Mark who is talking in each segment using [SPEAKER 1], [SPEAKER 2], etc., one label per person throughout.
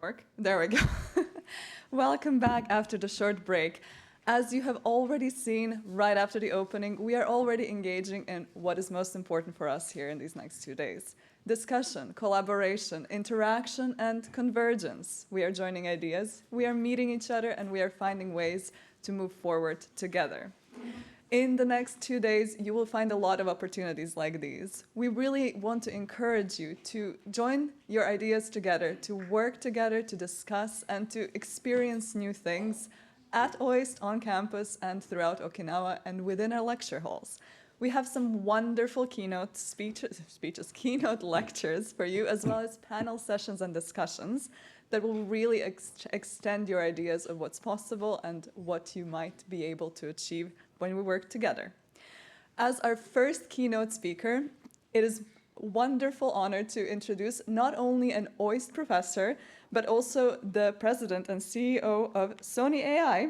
[SPEAKER 1] work. There we go. Welcome back after the short break. As you have already seen right after the opening, we are already engaging in what is most important for us here in these next 2 days. Discussion, collaboration, interaction, and convergence. We are joining ideas, we are meeting each other, and we are finding ways to move forward together. In the next 2 days, you will find a lot of opportunities like these. We really want to encourage you to join your ideas together, to work together, to discuss, and to experience new things at OIST, on campus, and throughout Okinawa, and within our lecture halls. We have some wonderful keynote keynote lectures for you, as well as panel sessions and discussions that will really extend your ideas of what's possible and what you might be able to achieve when we work together. As our first keynote speaker, it is a wonderful honor to introduce not only an OIST professor, but also the president and CEO of Sony AI,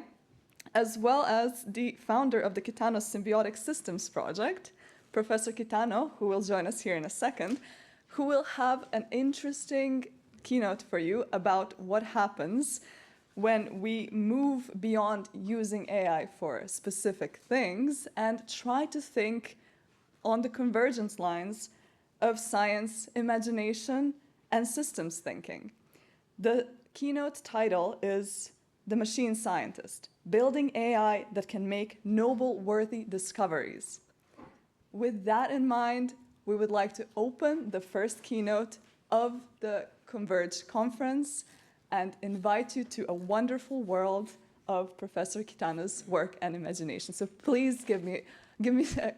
[SPEAKER 1] as well as the founder of the Kitano Symbiotic Systems project, Professor Kitano, who will join us here in a second, who will have an interesting keynote for you about what happens when we move beyond using AI for specific things and try to think on the convergence lines of science, imagination, and systems thinking. The keynote title is The Machine Scientist, Building AI that can make Nobel-worthy discoveries. With that in mind, we would like to open the first keynote of the Converge conference and invite you to a wonderful world of Professor Kitano's work and imagination. So please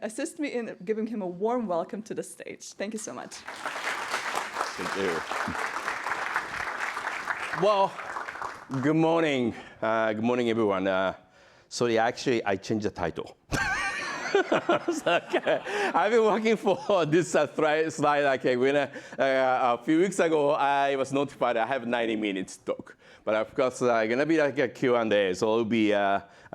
[SPEAKER 1] assist me in giving him a warm welcome to the stage. Thank you so much.
[SPEAKER 2] Thank you. Well, good morning. Good morning, everyone. Sorry, actually, I changed the title. I've been working for this slide. A few weeks ago, I was notified I have 90 minutes talk. But of course, it's going to be like a Q&A, so it'll be,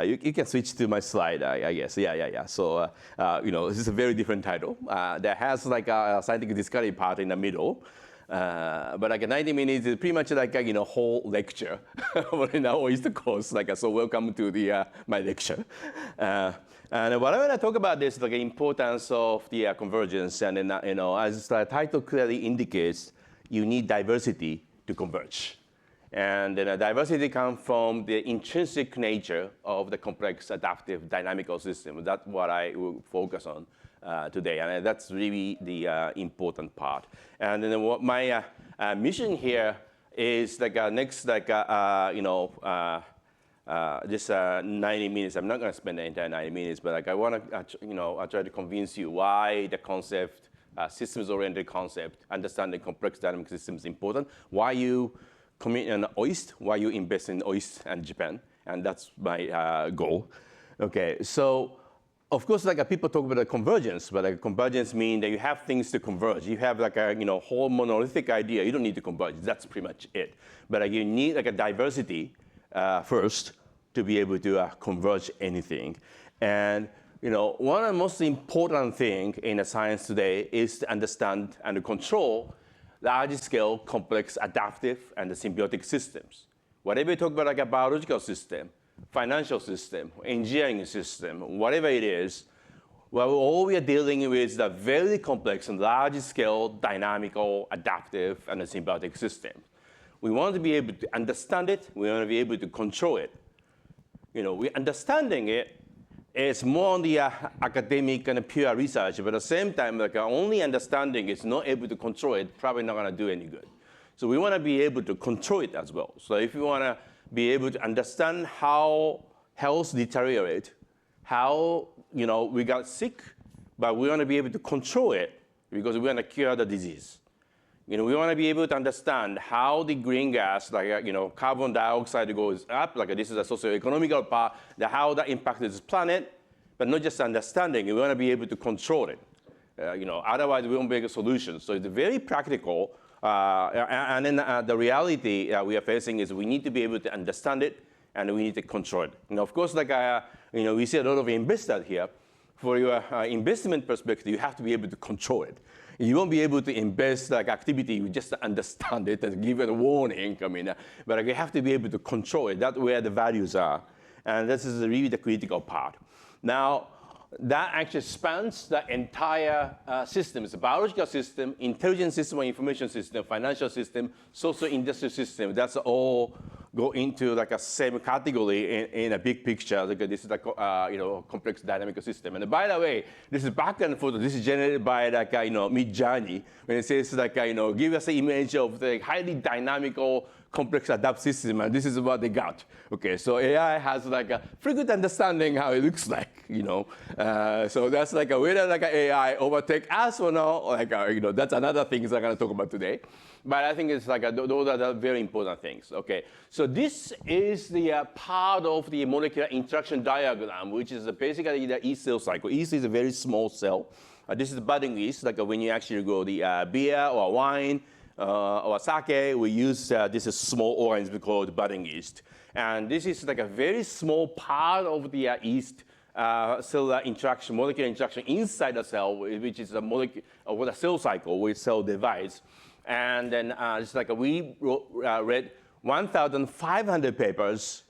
[SPEAKER 2] you can switch to my slide, I guess. Yeah. So, this is a very different title that has like a scientific discovery part in the middle. But like 90 minutes is pretty much like a whole lecture in the OIST course. So welcome to my lecture. And what I want to talk about is the importance of the convergence. And then, as the title clearly indicates, you need diversity to converge. And then diversity comes from the intrinsic nature of the complex, adaptive, dynamical system. That's what I will focus on today. And that's really the important part. And then what my mission here is next, this 90 minutes. I'm not going to spend the entire 90 minutes, but I want to, I try to convince you why the concept, systems-oriented concept, understanding complex dynamic systems is important, why you commit in OIST, why you invest in OIST and Japan, and that's my goal. Okay, so of course, people talk about convergence, but convergence means that you have things to converge. You have a whole monolithic idea. You don't need to converge. That's pretty much it. But you need a diversity first to be able to converge anything. And one of the most important things in science today is to understand and control large-scale, complex, adaptive, and symbiotic systems. Whatever you talk about a biological system, financial system, engineering system, whatever it is, well, all we are dealing with is a very complex and large-scale, dynamical, adaptive, and symbiotic system. We want to be able to understand it. We want to be able to control it. We're understanding it. It's more on the academic and pure research, but at the same time, only understanding is not able to control it, probably not going to do any good. So we want to be able to control it as well. So if you want to be able to understand how health deteriorates, how we got sick, but we want to be able to control it because we want to cure the disease. We want to be able to understand how the green gas, carbon dioxide goes up, this is a socio-economical part, how that impacts this planet, but not just understanding, we want to be able to control it. Otherwise we won't make a solution. So it's very practical, and then the reality we are facing is we need to be able to understand it, and we need to control it. Of course, we see a lot of investors here. For your investment perspective, you have to be able to control it. You won't be able to invest like activity, you just understand it and give it a warning. But like, you have to be able to control it. That's where the values are. And this is really the critical part. Now, that actually spans the entire systems, biological system, intelligence system or information system, financial system, social industrial system. That's all go into like a same category in a big picture. Like this is like complex dynamic system. And by the way, this is background photo. This is generated by like Mid-Journey when it says like give us an image of the highly dynamical complex adaptive system, and this is what they got. Okay, so AI has like a pretty good understanding how it looks like, So that's like whether like AI overtake us or not, like that's another thing I'm gonna talk about today. But I think it's like those are the very important things. Okay, so this is the part of the molecular interaction diagram, which is basically the yeast cell cycle. Yeast is a very small cell. This is budding yeast, like when you actually grow the beer or wine. Or sake, we use this is small organism called budding yeast. And this is like a very small part of the yeast cellular interaction, molecular interaction inside the cell, which is the molecule or the cell cycle, which cell divides. And then it's like we read 1,500 papers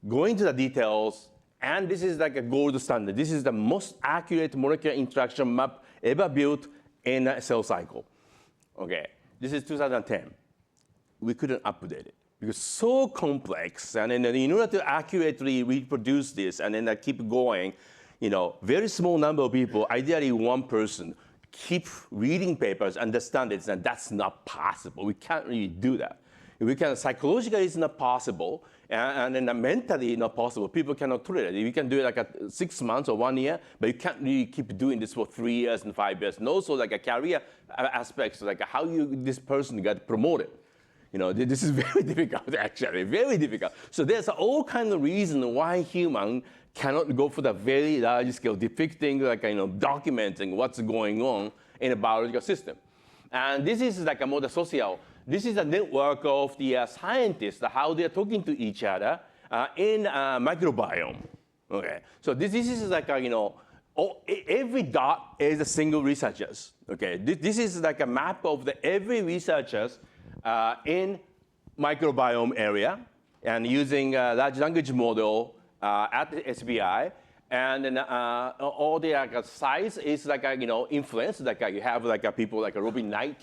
[SPEAKER 2] going to the details, and this is like a gold standard. This is the most accurate molecular interaction map ever built in a cell cycle. Okay. This is 2010. We couldn't update it because it's so complex. And then in order to accurately reproduce this and then keep going, very small number of people, ideally one person, keep reading papers, understand it, and that's not possible. We can't really do that. Psychologically, it's not possible, and then mentally not possible. People cannot tolerate it. You can do it like 6 months or 1 year, but you can't really keep doing this for 3 years and 5 years. And also like a career aspects, like how this person got promoted. This is very difficult, actually, very difficult. So there's all kinds of reasons why human cannot go for the very large scale depicting, like documenting what's going on in a biological system. And this is like a more social. This is a network of the scientists, how they're talking to each other in microbiome. Okay, so this is like every dot is a single researchers. Okay, this is like a map of every researchers in microbiome area, and using a large language model at the SBI. And then all the size is like influence. Like you have like people like Robin Knight,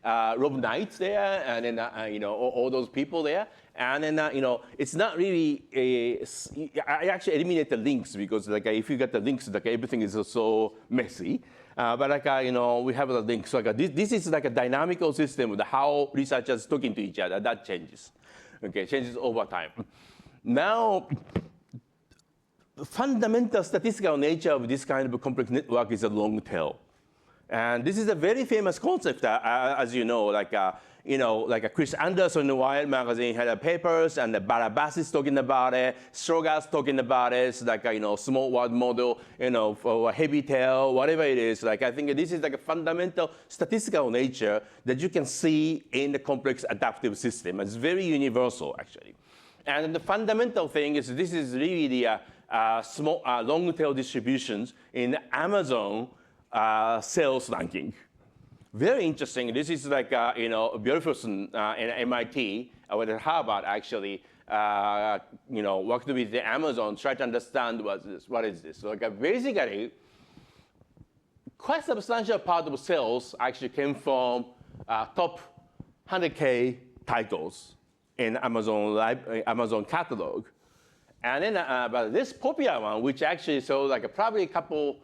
[SPEAKER 2] Rob Knight there, and then all those people there. And then it's not really I actually eliminate the links because like if you get the links, like everything is so messy. But like we have the links. So like this is like a dynamical system with how researchers talking to each other. That changes. Okay, changes over time. Now, the fundamental statistical nature of this kind of complex network is a long tail. And this is a very famous concept, as you know, like Chris Anderson in the Wired magazine had papers, and Barabas is talking about it, Strogas talking about it. It's like small word model, for heavy tail, whatever it is. Like I think this is like a fundamental statistical nature that you can see in the complex adaptive system. It's very universal, actually. And the fundamental thing is this is really the small long tail distributions in Amazon sales ranking. Very interesting. This is like Björfusson in MIT or at Harvard actually worked with the Amazon, try to understand what is this. So like basically, quite substantial part of sales actually came from top 100K titles in Amazon catalog. And then but this popular one, which actually sold like probably a couple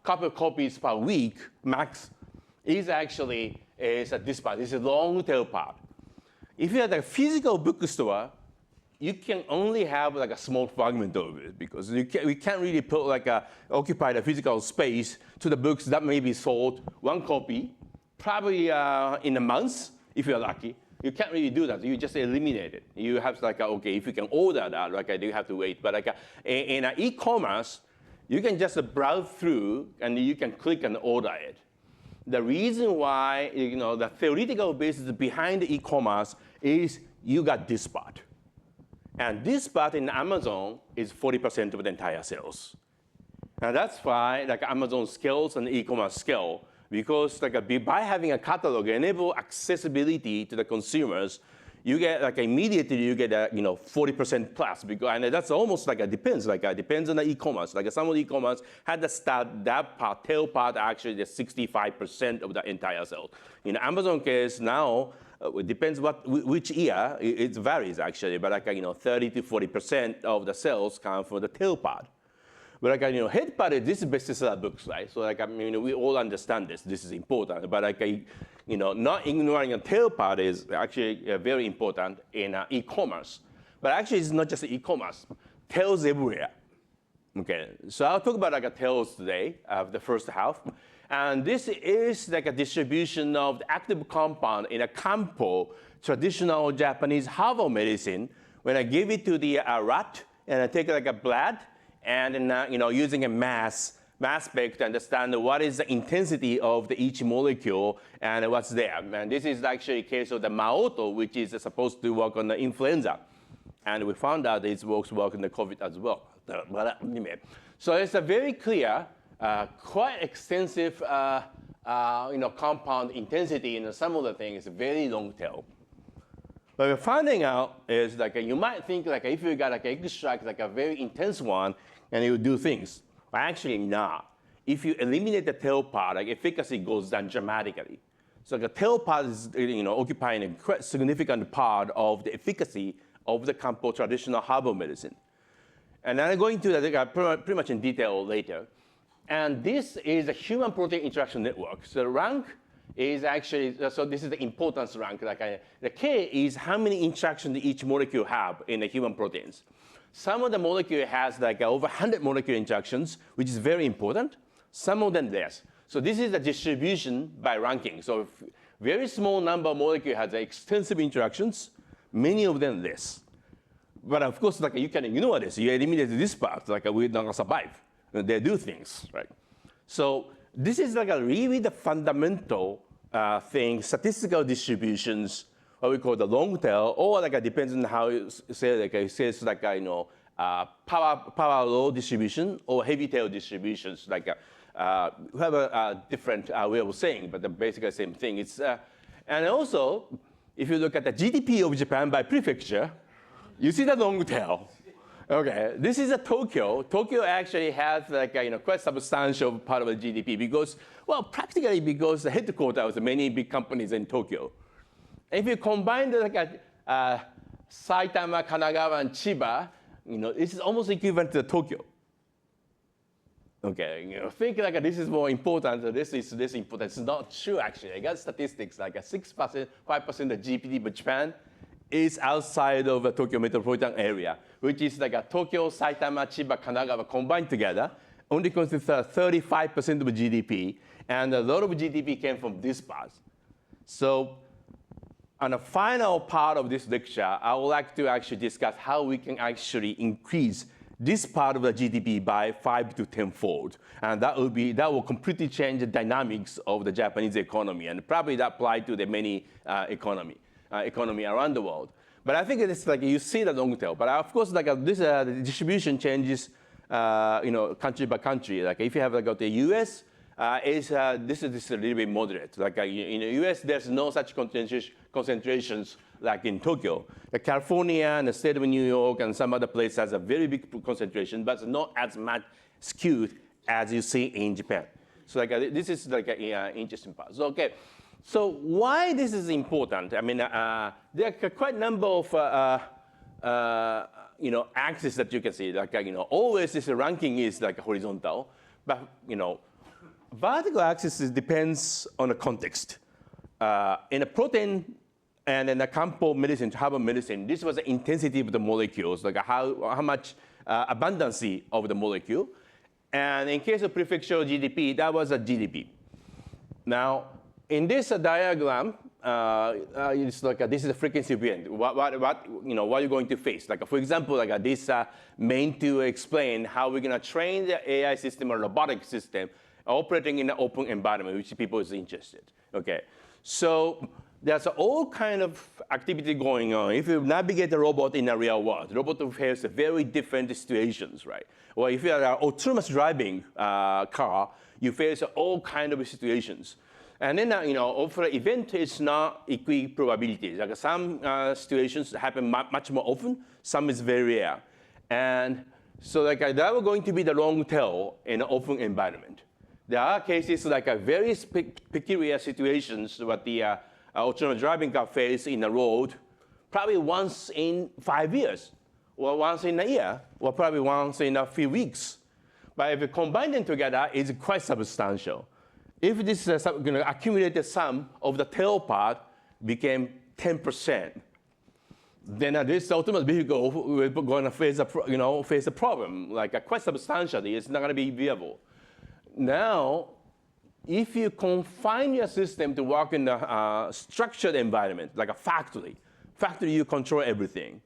[SPEAKER 2] copies per week max, is actually this part. This is a long tail part. If you have a physical bookstore, you can only have like a small fragment of it because we can't really put like occupy the physical space to the books that may be sold one copy, probably in a month if you're lucky. You can't really do that. You just eliminate it. You have like okay, if you can order that, like you have to wait. But like in e-commerce, you can just browse through and you can click and order it. The reason why the theoretical basis behind the e-commerce is you got this part. And this part in Amazon is 40% of the entire sales. And that's why like Amazon scales and e-commerce scale, because by having a catalog, enable accessibility to the consumers, you get immediately you get 40% plus, because, and that's almost depends depends on the e-commerce. Some of the e-commerce had to start that part, tail part, actually the 65% of the entire sales. In Amazon case now, it depends which year, it varies actually, but 30 to 40% of the sales come from the tail part. But head part, this is bestseller books, right? So we all understand this. This is important. But not ignoring a tail part is actually very important in e-commerce. But actually, it's not just e-commerce. Tails everywhere. Okay. So I'll talk about tails today of the first half. And this is a distribution of the active compound in a kampo, traditional Japanese herbal medicine. When I give it to the rat and I take a blood, and then, using a mass spec to understand what is the intensity of each molecule and what's there. And this is actually a case of the Maoto, which is supposed to work on the influenza. And we found out it works on the COVID as well. So it's a very clear, quite extensive compound intensity in some of the things, very long tail. But we're finding out is you might think if you got extract a very intense one, and it will do things. But actually not. If you eliminate the tail part, efficacy goes down dramatically. So the tail part is occupying a quite significant part of the efficacy of the kampo traditional herbal medicine. And I'm going to that pretty much in detail later. And this is a human protein interaction network. So the rank is actually, so this is the importance rank. The K is how many interactions each molecule have in the human proteins. Some of the molecule has over 100 molecular interactions, which is very important. Some of them less. So this is the distribution by ranking. So very small number of molecule has extensive interactions, many of them less. But of course, you can ignore this. You eliminate this part, we're not gonna survive. They do things, right? So this is really the fundamental thing, statistical distributions, what we call the long tail, or depends on how you say it says power low distribution or heavy tail distributions. We have a different way of saying, but basically the same thing. It's and also, if you look at the GDP of Japan by prefecture, you see the long tail. Okay, this is Tokyo. Tokyo actually has quite substantial part of the GDP because, well, practically because the headquarters of many big companies in Tokyo. If you combine Saitama, Kanagawa, and Chiba, this is almost equivalent to Tokyo. Okay, think this is more important. This is important. It's not true actually. I got statistics 6%, 5% of GDP of Japan is outside of the Tokyo metropolitan area, which is Tokyo, Saitama, Chiba, Kanagawa combined together, only constitutes 35% of GDP, and a lot of GDP came from this part. So on the final part of this lecture, I would like to actually discuss how we can actually increase this part of the GDP by 5 to 10-fold. And that will completely change the dynamics of the Japanese economy, and probably that applies to the many economy around the world. But I think it's you see the long tail. But of course, this the distribution changes, country by country. If you have the U.S., this is a little bit moderate. In the U.S., there's no such concentrations like in Tokyo. California and the state of New York and some other places has a very big concentration, but not as much skewed as you see in Japan. So this is an interesting part. So, okay. So why this is important? I mean, there are quite a number of axes that you can see. Always this ranking is horizontal, but vertical axis depends on the context. In a protein and in the kampo medicine, herbal medicine, this was the intensity of the molecules, how much abundancy of the molecule. And in case of prefectural GDP, that was a GDP. Now, in this diagram, it's this is the frequency event. What are you going to face? For example, this meant to explain how we're going to train the AI system or robotic system operating in an open environment, which people is interested. Okay, so there's all kind of activity going on. If you navigate the robot in the real world, the robot will face very different situations, right? Or if you are an autonomous driving car, you face all kind of situations. And then, for the event, it's not equal probabilities. Like some situations happen much more often, some is very rare. And so that was going to be the long tail in an open environment. There are cases like a very peculiar situations what the autonomous driving car face in the road, probably once in 5 years, or once in a year, or probably once in a few weeks. But if you combine them together, it's quite substantial. If this accumulated sum of the tail part became 10%, then this autonomous vehicle will going to face a problem, like quite substantially. It's not going to be viable. Now, if you confine your system to work in a structured environment, like a factory you control everything,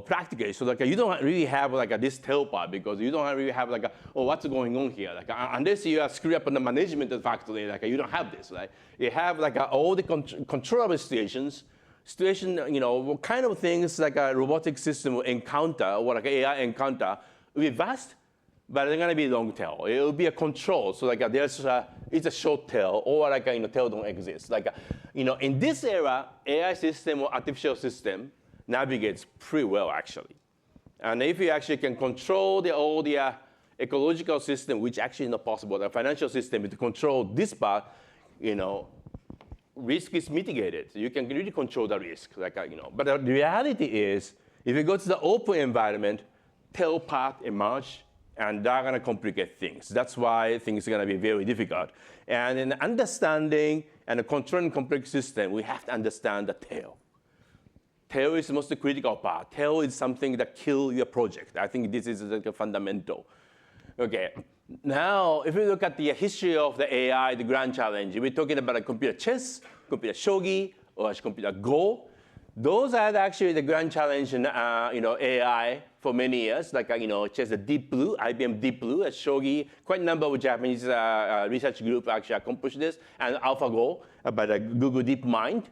[SPEAKER 2] practically. So you don't really have this tail part because you don't really have what's going on here? Unless you screw up on the management of the factory, you don't have this, right? You have all the controllable situations, what kind of things like a robotic system will encounter or AI encounter will be vast, but they're going to be long tail. It will be a control. So it's a short tail, or tail don't exist. In this era, AI system or artificial system navigates pretty well actually. And if you actually can control all the ecological system, which actually is not possible, the financial system to control this part, risk is mitigated. You can really control the risk, But the reality is, if you go to the open environment, tail part emerge, and they're going to complicate things. That's why things are going to be very difficult. And in understanding and controlling complex system, we have to understand the tail. Tail is the most critical part. Tail is something that kills your project. I think this is fundamental. Okay. Now, if we look at the history of the AI, the grand challenge, we're talking about a computer chess, computer shogi, or computer Go. Those are actually the grand challenge in AI for many years, chess, Deep Blue, IBM Deep Blue, shogi. Quite a number of Japanese research group actually accomplished this, and AlphaGo by the Google DeepMind.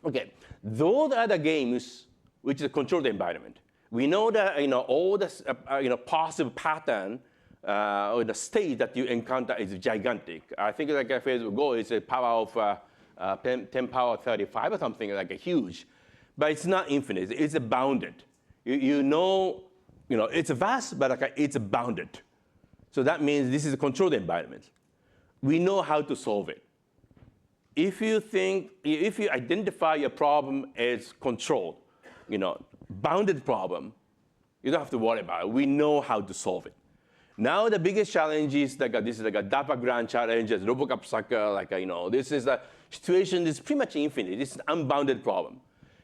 [SPEAKER 2] Okay, those are the games which is a controlled environment. We know that all the possible pattern or the state that you encounter is gigantic. I think Facebook Go is a power of 10 power 35 or something huge. But it's not infinite, it's bounded. It's vast, but it's bounded. So that means this is a controlled environment. We know how to solve it. If you identify your problem as controlled, bounded problem, you don't have to worry about it. We know how to solve it. Now the biggest challenge is this is a DARPA grand challenge, RoboCup sucker, this is a situation that's pretty much infinite. It's an unbounded problem.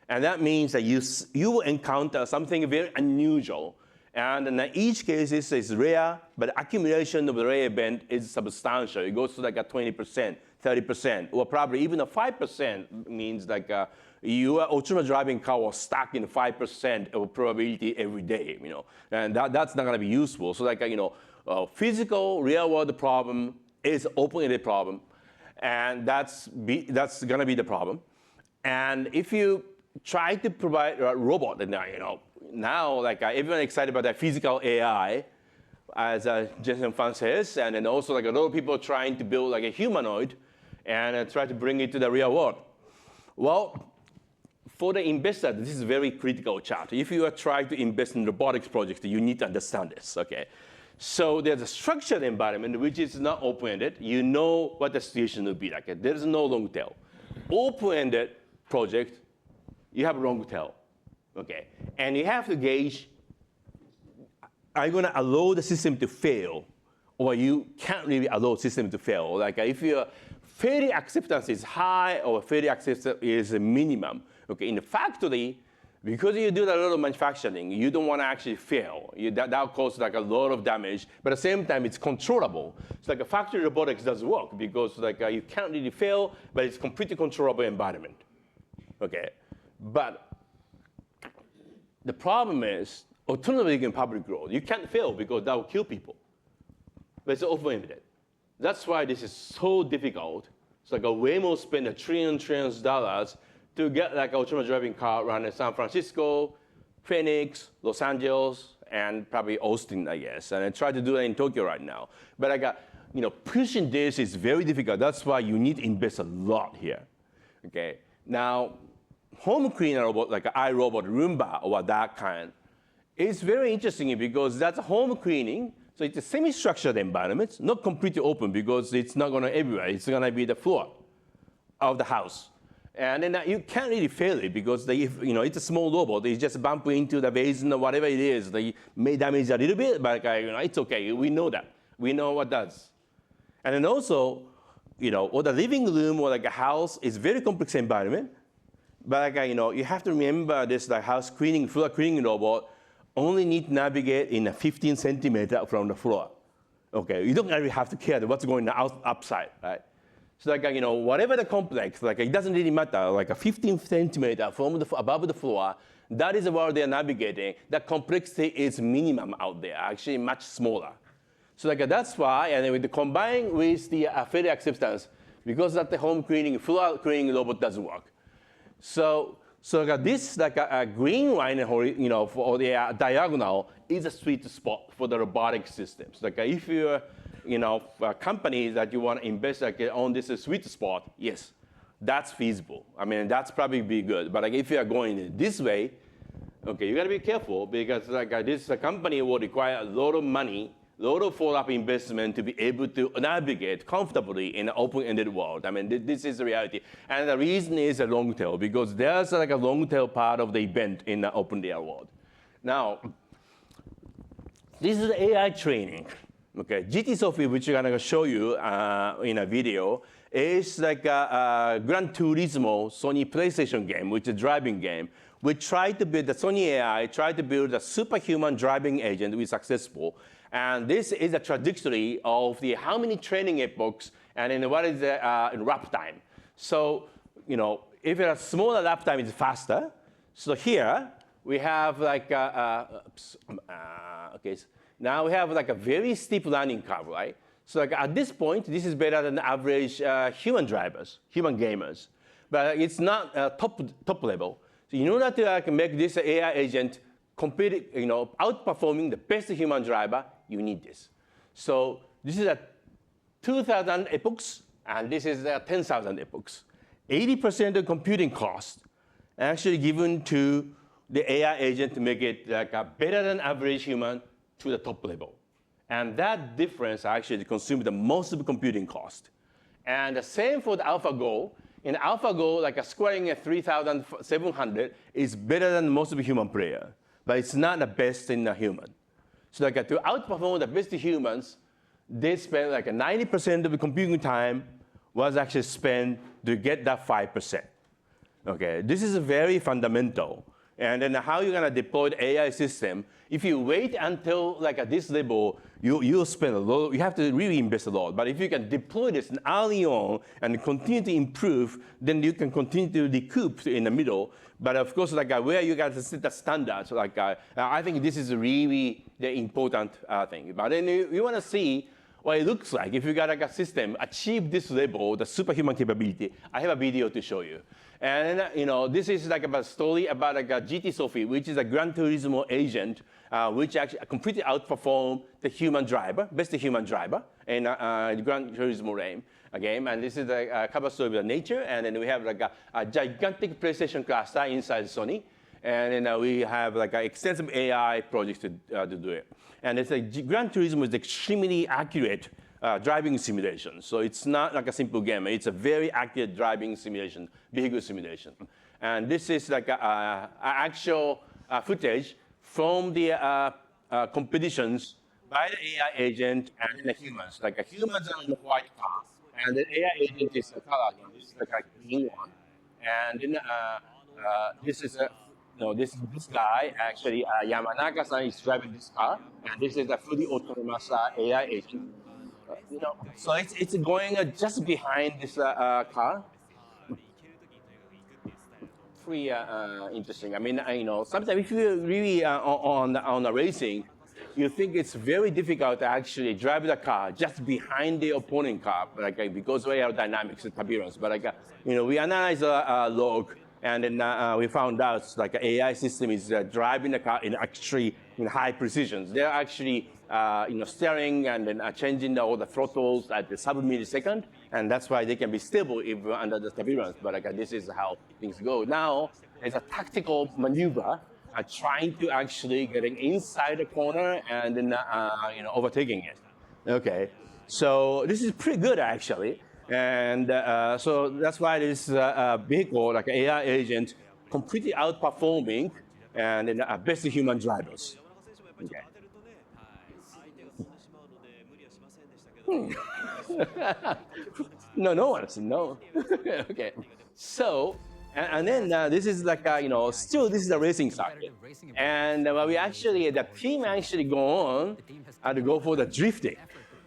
[SPEAKER 2] And that means that you will encounter something very unusual. And in each case is rare, but the accumulation of the rare event is substantial. It goes to a 20%, 30%, or probably even a 5% means your autonomous driving car was stuck in 5% of probability every day, and that's not going to be useful. So physical real-world problem is open-ended problem, and that's going to be the problem. And if you try to provide a robot, now everyone excited about that physical AI, as Jensen Fan says, and then also a lot of people trying to build a humanoid and try to bring it to the real world. Well, for the investor, this is a very critical chart. If you are trying to invest in robotics projects, you need to understand this, okay? So there's a structured environment which is not open-ended. You know what the situation will be like. There's no long tail. Open-ended project, you have long tail, okay? And you have to gauge, are you going to allow the system to fail, or you can't really allow the system to fail? If your failure acceptance is high or failure acceptance is a minimum, okay? In the factory, because you do a lot of manufacturing, you don't want to actually fail. That'll cause a lot of damage, but at the same time, it's controllable. So a factory robotics does work because you can't really fail, but it's completely controllable environment, okay? But the problem is autonomy in public road. You can't fail because that will kill people. But it's open-ended. That's why this is so difficult. It's Waymo spent trillions of dollars to get autonomous driving car run in San Francisco, Phoenix, Los Angeles, and probably Austin, I guess. And I try to do that in Tokyo right now. But pushing this is very difficult. That's why you need to invest a lot here. Okay. Now, home cleaner robot like iRobot, Roomba, or that kind, is very interesting because that's home cleaning. So it's a semi-structured environment, not completely open because it's not going to everywhere. It's going to be the floor of the house. And then you can't really fail it because it's a small robot. It's just bump into the basin or whatever it is. They may damage a little bit, but it's okay. We know that. We know what does. And then also, or the living room or like a house is very complex environment. But you have to remember this house cleaning, floor cleaning robot only need to navigate in a 15 centimeter from the floor. Okay, you don't really have to care what's going upside, right? So whatever the complex, it doesn't really matter. Like a 15 centimeter from above the floor, that is where they're navigating. The complexity is minimum out there, actually much smaller. So that's why, and then with combined with the failure acceptance, because that the home cleaning, floor cleaning robot doesn't work. So this a green line, for the diagonal is a sweet spot for the robotic systems. If you're, a company that you want to invest on this sweet spot, yes, that's feasible. I mean, that's probably be good. But if you are going this way, okay, you got to be careful because this company will require a lot of money, a lot of follow-up investment to be able to navigate comfortably in an open-ended world. I mean, this is the reality. And the reason is a long tail, because there's a long tail part of the event in the open-air world. Now, this is AI training. Okay, GT Sophie, which I'm going to show you in a video, is like a Gran Turismo Sony PlayStation game, which is a driving game. We tried to build, the Sony AI tried to build a superhuman driving agent, which is successful. And this is a trajectory of the how many training epochs and then what is the lap time. So, if a smaller lap time is faster, so here we have okay, so now we have a very steep learning curve, right? So at this point, this is better than average human drivers, human gamers. But it's not top level. So in order to make this AI agent compete, outperforming the best human driver, you need this. So this is 2,000 epochs, and this is 10,000 epochs. 80% of computing cost actually given to the AI agent to make it better than average human to the top level. And that difference actually consumes the most of the computing cost. And the same for the AlphaGo. In AlphaGo, scoring at 3,700 is better than most of the human player, but it's not the best in the human. So to outperform the best humans, they spend 90% of the computing time was actually spent to get that 5%. Okay, this is very fundamental. And then how you're gonna deploy the AI system, if you wait until this level, you'll spend a lot, you have to really invest a lot. But if you can deploy this early on and continue to improve, then you can continue to recoup in the middle. But of course, where you got to set the standards, I think this is really the important thing. But then you want to see what it looks like if you got a system achieve this level, the superhuman capability. I have a video to show you. And this is a story about a GT Sophie, which is a Gran Turismo agent, which actually completely outperformed the human driver, best human driver in Gran Turismo game. And this is a cover story of nature. And then we have a gigantic PlayStation cluster inside Sony. And then we have extensive AI projects to do it. And it's Gran Turismo is extremely accurate driving simulation. So it's not like a simple game. It's a very accurate driving simulation, vehicle simulation. And this is actual footage from the competitions by the AI agent and the humans. Humans are in the white car, and the AI agent is the color. This is the green one. And then this is this guy, actually, Yamanaka-san is driving this car, and this is a fully autonomous AI agent. So it's going just behind this car. Pretty interesting. I mean, sometimes if you're really on a racing, you think it's very difficult to actually drive the car just behind the opponent car, because of aerodynamics and appearance. But we analyze a log And then we found out like an AI system is driving the car in actually in high precision. They're actually steering and then changing all the throttles at the sub-millisecond, and that's why they can be stable even under the turbulence. But like, this is how things go. Now, it's a tactical maneuver trying to actually getting inside the corner and then overtaking it. Okay, so this is pretty good actually. And so that's why this vehicle, like an AI agent, completely outperforming and best human drivers. Okay. No one said no. Okay. So, and then this is like, still this is a racing circuit. And we actually, the team actually go on and go for the drifting.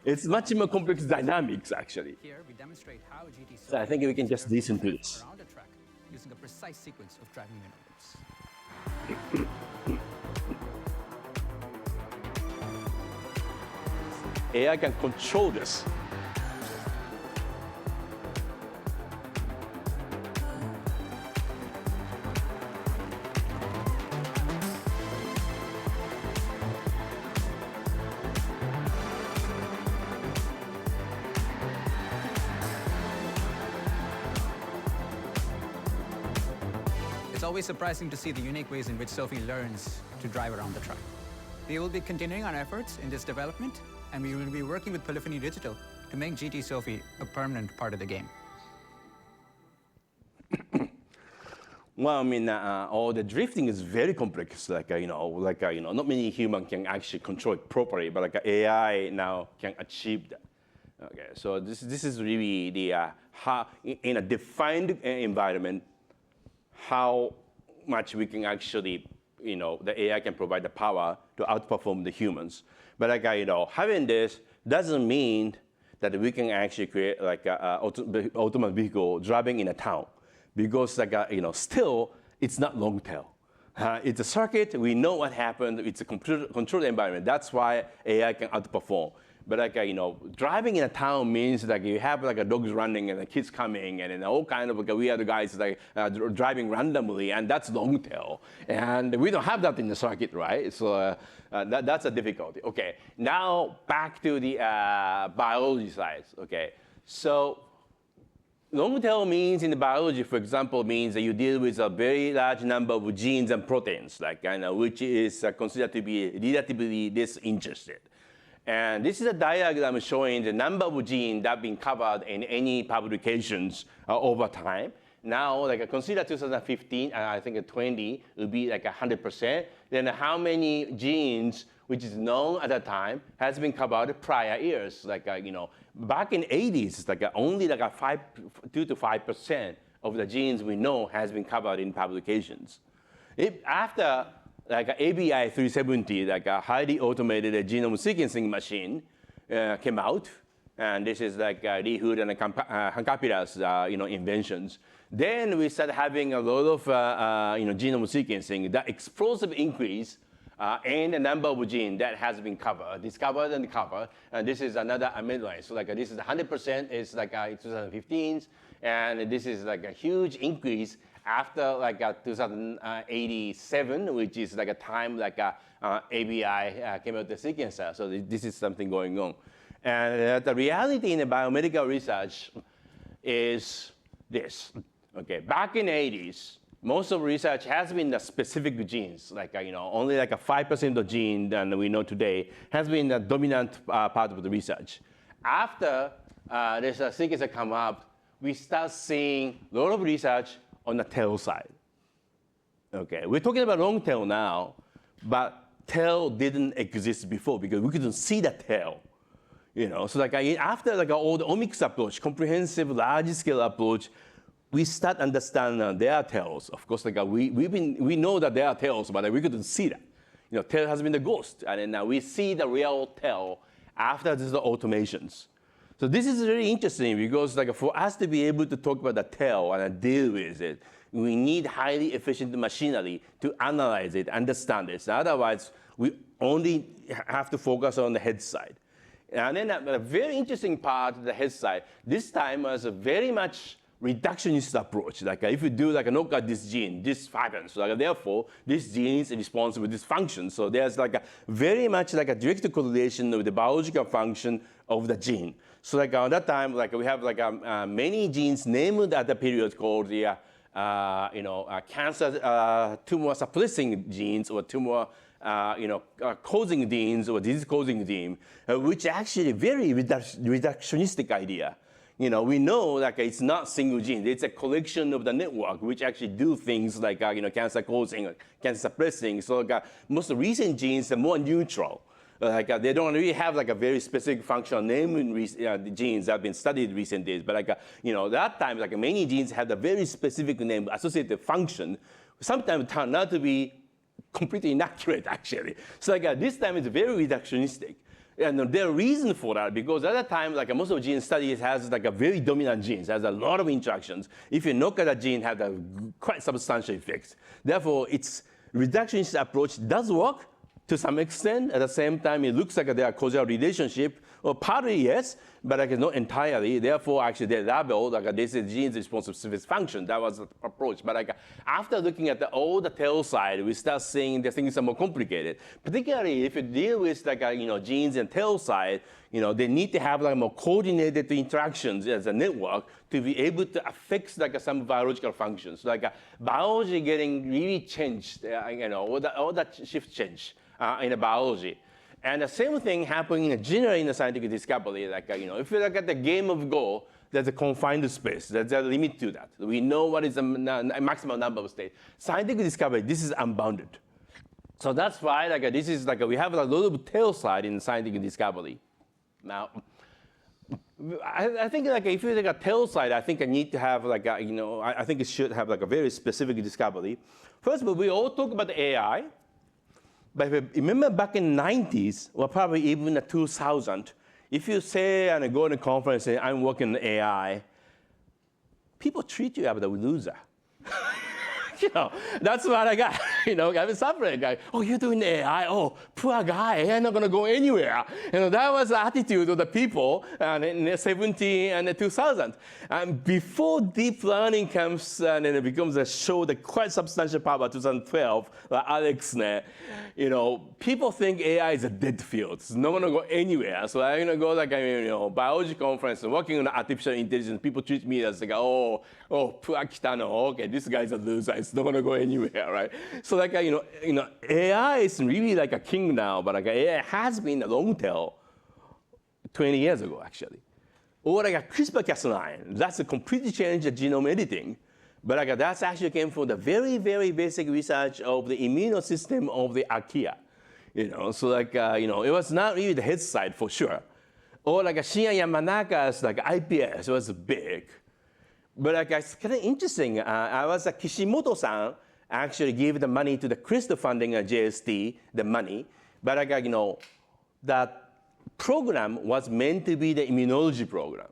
[SPEAKER 2] It's much more complex dynamics, actually. So I think we can just listen to this.
[SPEAKER 3] Using a precise sequence of driving maneuvers.
[SPEAKER 2] AI can control this.
[SPEAKER 3] It's always surprising to see the unique ways in which Sophie learns to drive around the track. We will be continuing our efforts in this development, and we will be working with Polyphony Digital to make GT Sophie a permanent part of the game.
[SPEAKER 2] Well, I mean, all the drifting is very complex. Like, not many humans can actually control it properly, but like AI now can achieve that. Okay, so this is really the how in a defined environment, how much we can actually, the AI can provide the power to outperform the humans. But like, having this doesn't mean that we can actually create like a autonomous vehicle driving in a town, because like, still it's not long tail. It's a circuit. We know what happened. It's a controlled environment. That's why AI can outperform. But like, driving in a town means like you have like a dogs running and the kids coming and then all kind of like weird guys like driving randomly, and that's long tail. And we don't have that in the circuit, right? So that's a difficulty. Okay, now back to the biology side. Okay, so long tail means in the biology, for example, means that you deal with a very large number of genes and proteins, like which is considered to be relatively disinterested. And this is a diagram showing the number of genes that have been covered in any publications over time. Now, like consider 2015, I think 20 will be like 100%. Then how many genes, which is known at the time, has been covered prior years? Like, back in 80s, it's like only like 2 to 5% of the genes we know has been covered in publications. After like ABI 370, like a highly automated genome sequencing machine came out, and this is like Lee Hood and Hankapila's inventions. Then we started having a lot of genome sequencing. That explosive increase in the number of genes that has been discovered and covered. And this is another amino acid. So like this is 100% is like 2015, and this is like a huge increase after like 2087, which is like a time like ABI came out the sequencer. So this is something going on. And the reality in the biomedical research is this. Okay, back in the 80s, most of research has been the specific genes, like only like 5% of the gene that we know today has been the dominant part of the research. After this sequencer come up, we start seeing a lot of research on the tail side. Okay, we're talking about long tail now, but tail didn't exist before because we couldn't see the tail. So like after like all the omics approach, comprehensive large-scale approach, we start understanding their tails. Of course, like we know that there are tails, but we couldn't see that. Tail has been the ghost, and then now we see the real tail after the automations. So this is really interesting because like for us to be able to talk about the tail and deal with it, we need highly efficient machinery to analyze it, understand it. So otherwise, we only have to focus on the head side. And then a very interesting part of the head side, this time was very much reductionist approach. Like if you do like a knock out this gene, this happens. So like, therefore, this gene is responsible for this function. So there's like a very much like a direct correlation with the biological function of the gene. So like at that time, like we have like many genes named at the period called the cancer tumor suppressing genes or tumor causing genes or disease causing gene, which actually very reductionistic idea. We know like it's not single gene. It's a collection of the network which actually do things like cancer causing, cancer suppressing. So like, most recent genes are more neutral. They don't really have like a very specific functional name in the genes that have been studied in recent days. But that time like many genes have a very specific name associated function. Sometimes turn out to be completely inaccurate actually. So this time it's very reductionistic. And there are reasons for that because at that time, like most of gene studies has like a very dominant genes, has a lot of interactions. If you knock at a gene, have a quite substantial effects. Therefore, its reductionist approach does work to some extent. At the same time, it looks like there are causal relationship. Well, partly yes, but like not entirely. Therefore, actually, they label like this is gene's responsive service function. That was the approach. But like after looking at all the tail side, we start seeing the things are more complicated. Particularly if you deal with like genes and tail side, they need to have like more coordinated interactions as a network to be able to affect like some biological functions. Like biology getting really changed, all that shift change in the biology. And the same thing happening generally in the scientific discovery. Like, if you look at the game of Go, there's a confined space. There's a limit to that. We know what is the maximum number of states. Scientific discovery, this is unbounded. So that's why this is we have a lot of tail side in scientific discovery. Now, I think if you take a tail side, I think I need to have I think it should have a very specific discovery. First of all, we all talk about AI. But if you remember back in the 90s, or probably even the 2000, if you say and go to a conference and say, I'm working on AI, people treat you as a loser. That's what I got. I've been suffering. Oh, you're doing AI. Oh, poor guy. AI not going to go anywhere. That was the attitude of the people in the 70s and the 2000s. And before deep learning comes and it becomes a show that quite substantial power, 2012, like Alex, people think AI is a dead field. It's not going to go anywhere. So I'm going to go biology conference and working on artificial intelligence. People treat me as poor Kitano. Okay, this guy's a loser. It's not going to go anywhere, right? So AI is really like a king now, but AI has been a long tail 20 years ago, actually. Or CRISPR-Cas9, that's a completely changed the genome editing. But that's actually came from the very, very basic research of the immune system of the archaea. So it was not really the head side for sure. Or Shinya Yamanaka's iPS was big. But it's kind of interesting. I was Kishimoto-san actually gave the money to the CRISPR funding JST, the money. But that program was meant to be the immunology program.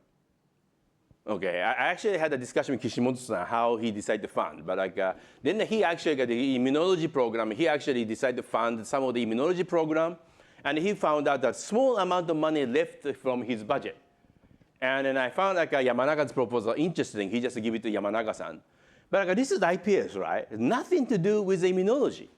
[SPEAKER 2] Okay, I actually had a discussion with Kishimoto-san how he decided to fund. But then he actually got the immunology program. He actually decided to fund some of the immunology program. And he found out that small amount of money left from his budget. And then I found Yamanaka's proposal interesting. He just gave it to Yamanaka-san. But this is IPS, right? Nothing to do with immunology.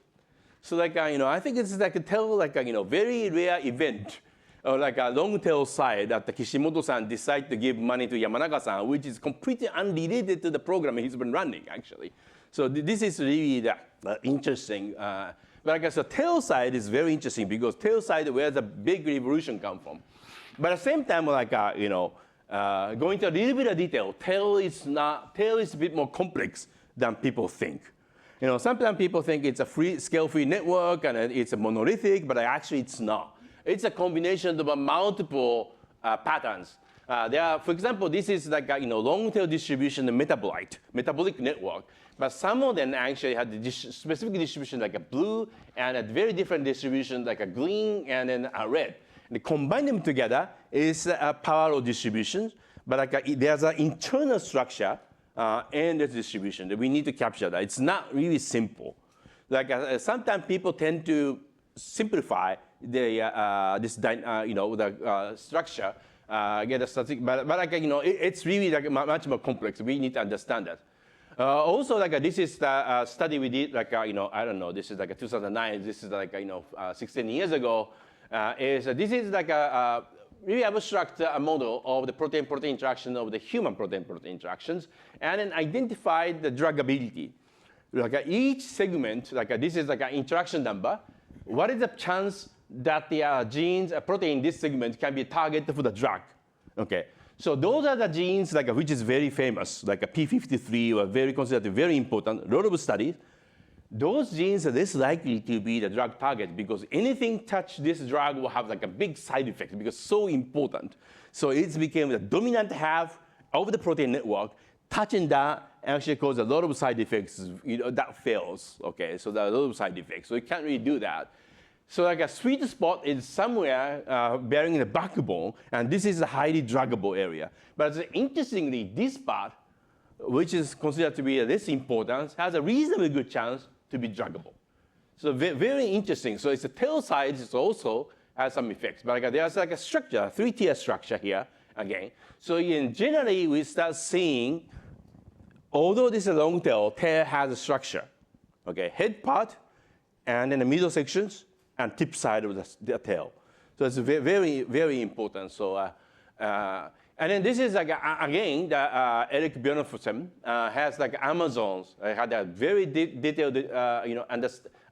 [SPEAKER 2] So I think it's very rare event, or a long tail side that Kishimoto-san decided to give money to Yamanaka-san, which is completely unrelated to the program he's been running, actually. So this is really interesting. But the tail side is very interesting because tail side where the big revolution come from. But at the same time, going to a little bit of detail, tail is a bit more complex than people think. Sometimes people think it's a scale-free network and it's a monolithic, but actually it's not. It's a combination of multiple patterns. For example, this is long-tail distribution of metabolic network. But some of them actually have the specific distribution like a blue and a very different distribution like a green and then a red. And combine them together is a parallel distribution, but there's an internal structure and the distribution that we need to capture that. It's not really simple. Sometimes people tend to simplify the structure get a statistic, but like, it's really like much more complex. We need to understand that. Also, like this is the study we did, like I don't know, this is like 2009. This is like 16 years ago. This is like a really abstract model of the protein-protein interaction of the human protein-protein interactions, and then identified the druggability. Like each segment, like this is like an interaction number. What is the chance that the genes, a protein in this segment can be targeted for the drug? Okay. So those are the genes like which is very famous, like a P53, or very considered very important. A lot of studies. Those genes are less likely to be the drug target because anything touch this drug will have like a big side effect because it's so important. So it became the dominant half of the protein network. Touching that actually causes a lot of side effects. That fails. Okay, so there are a lot of side effects. So you can't really do that. So like a sweet spot is somewhere bearing the backbone, and this is a highly druggable area. But interestingly, this part, which is considered to be less important, has a reasonably good chance to be druggable. So very interesting. So it's a tail side also has some effects. But like there's like a structure, a three-tier structure here again. So generally, we start seeing, although this is a long tail has a structure. Okay, head part, and then the middle sections, and tip side of the tail. So it's very, very important. So, and then this is like, again, Eric Bjornfsen has like Amazon's, had a very detailed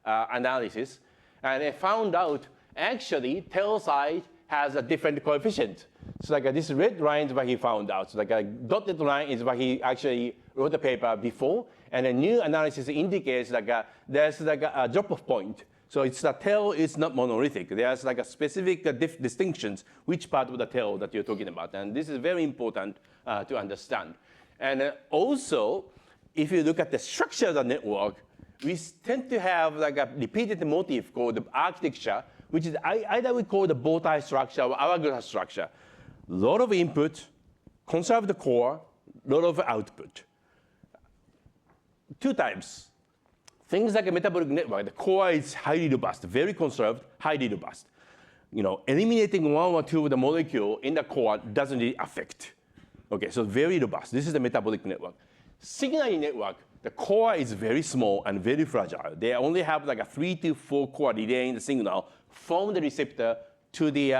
[SPEAKER 2] analysis. And they found out, actually, tail side has a different coefficient. So like this red line is what he found out. So like a dotted line is what he actually wrote the paper before. And a new analysis indicates like there's like a drop-off point. So it's the tail is not monolithic. There's like a specific distinctions, which part of the tail that you're talking about. And this is very important to understand. And also, if you look at the structure of the network, we tend to have like a repeated motif called the architecture, which is either we call the bow tie structure or hourglass structure. A lot of input, conserve the core, a lot of output. Two types. Things like a metabolic network, the core is highly robust, very conserved, highly robust. Eliminating one or two of the molecule in the core doesn't really affect. Okay, so very robust. This is the metabolic network. Signaling network, the core is very small and very fragile. They only have like a 3 to 4 core relaying the signal from the receptor to the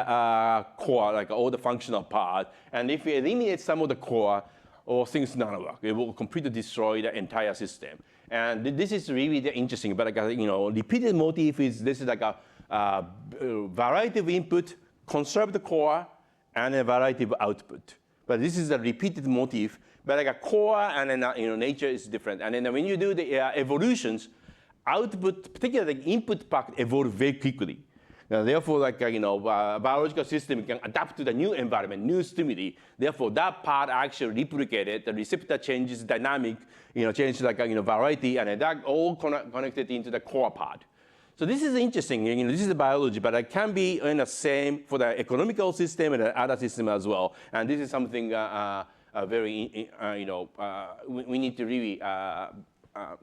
[SPEAKER 2] core, like all the functional part. And if you eliminate some of the core, or things not work, it will completely destroy the entire system. And this is really interesting. But like repeated motif is this is like a variety of input, conserve the core, and a variety of output. But this is a repeated motif. But like a core and then nature is different. And then when you do the evolutions, output, particularly the input part, evolve very quickly. Therefore, like biological system can adapt to the new environment, new stimuli. Therefore, that part actually replicated. The receptor changes dynamic, changes like variety, and that all connected into the core part. So this is interesting. This is biology, but it can be in the same for the economical system and the other system as well. And this is something very we need to really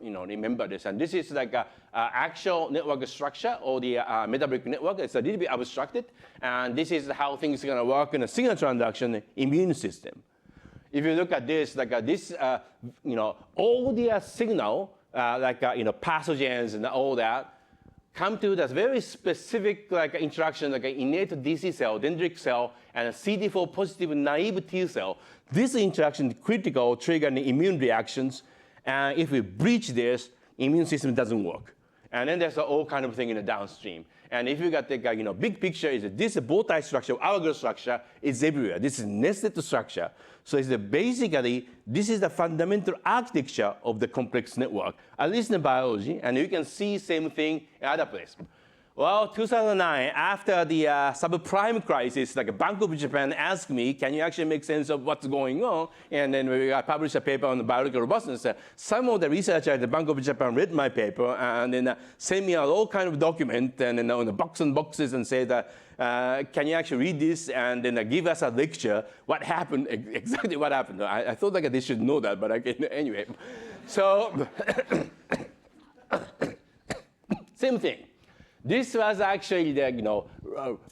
[SPEAKER 2] remember this. And this is like actual network structure or the metabolic network. It's a little bit abstracted. And this is how things are going to work in a signal transduction immune system. If you look at this, like this, all the signal, pathogens and all that, come to this very specific interaction, like an innate DC cell, dendritic cell, and a CD4 positive naive T cell. This interaction is critical, triggering immune reactions. And if we breach this, immune system doesn't work. And then there's all kind of thing in the downstream. And if you got the big picture, is that this bow tie structure, hourglass structure, is everywhere. This is nested structure. So it's basically, this is the fundamental architecture of the complex network, at least in biology. And you can see same thing in other places. Well, 2009, after the subprime crisis, like Bank of Japan asked me, can you actually make sense of what's going on? And then we published a paper on the biological robustness. Some of the researchers at the Bank of Japan read my paper and then sent me all kind of document and then on the box and boxes and said, can you actually read this and then give us a lecture? What happened, exactly what happened. I thought like they should know that, but anyway. So, same thing. This was actually the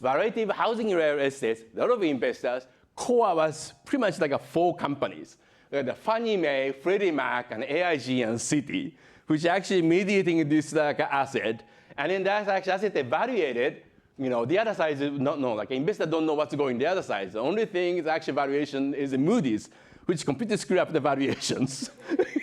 [SPEAKER 2] variety of housing real estates, a lot of investors core was pretty much like 4 companies. The Fannie Mae, Freddie Mac, and AIG, and Citi, which actually mediating this like asset. And then that actually asset evaluated, the other side is not known. Like investors don't know what's going on the other side. The only thing is actually valuation is Moody's, which completely screw up the valuations,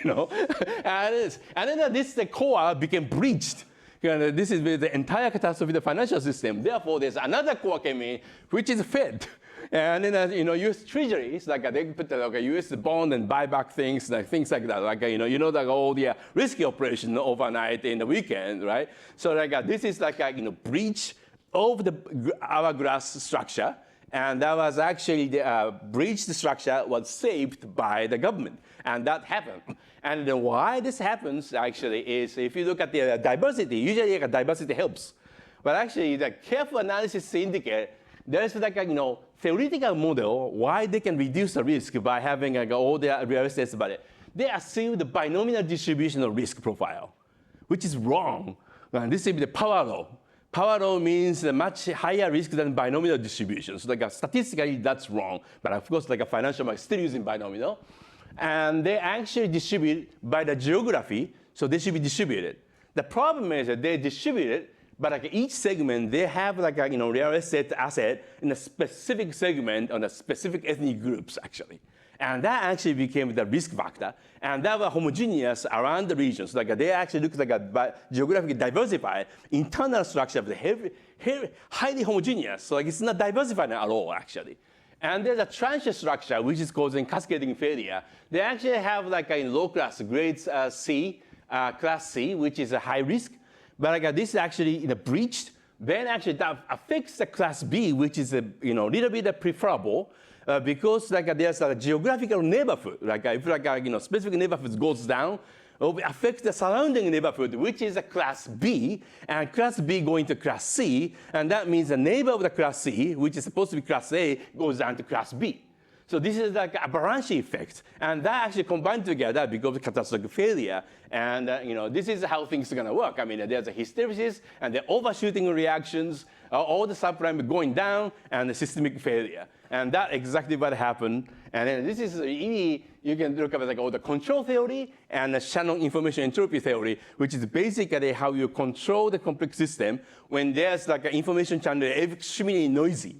[SPEAKER 2] And then the core became breached. This is the entire catastrophe of the financial system. Therefore, there's another core came in, which is Fed. And then, U.S. Treasuries, like they put a U.S. bond and buy back things, like things like that. Like, like all the risky operation overnight in the weekend, right? So like this is like a, breach of the hourglass structure. And that was actually the breached structure was saved by the government. And that happened. And then why this happens actually is if you look at the diversity, usually diversity helps. But actually the careful analysis indicate there's like a theoretical model why they can reduce the risk by having all the real estate about it. They assume the binomial distribution of risk profile, which is wrong. And this is the power law. Power law means a much higher risk than binomial distribution. So statistically, that's wrong. But of course, like a financial market still using binomial. And they actually distribute by the geography, so they should be distributed. The problem is that they distribute it, but like each segment, they have like a real estate asset in a specific segment on a specific ethnic groups, actually. And that actually became the risk factor. And that was homogeneous around the regions. Like they actually look like a geographically diversified internal structure of the highly homogeneous. So like it's not diversified at all, actually. And there's a tranche structure which is causing cascading failure. They actually have like a low class grades C, class C, which is a high risk. But like this is actually breached. Then actually that affects the class B, which is a little bit preferable. Because like there's a geographical neighborhood, like if specific neighborhood goes down, it will affect the surrounding neighborhood, which is a class B, and class B going to class C, and that means the neighbor of the class C, which is supposed to be class A, goes down to class B. So this is like a avalanche effect, and that actually combined together becomes catastrophic failure. And this is how things are going to work. I mean, there's a hysteresis and the overshooting reactions, all the subprime going down, and the systemic failure. And that exactly what happened. And then this is really, you can look at like all the control theory and the Shannon information entropy theory, which is basically how you control the complex system when there's like an information channel extremely noisy.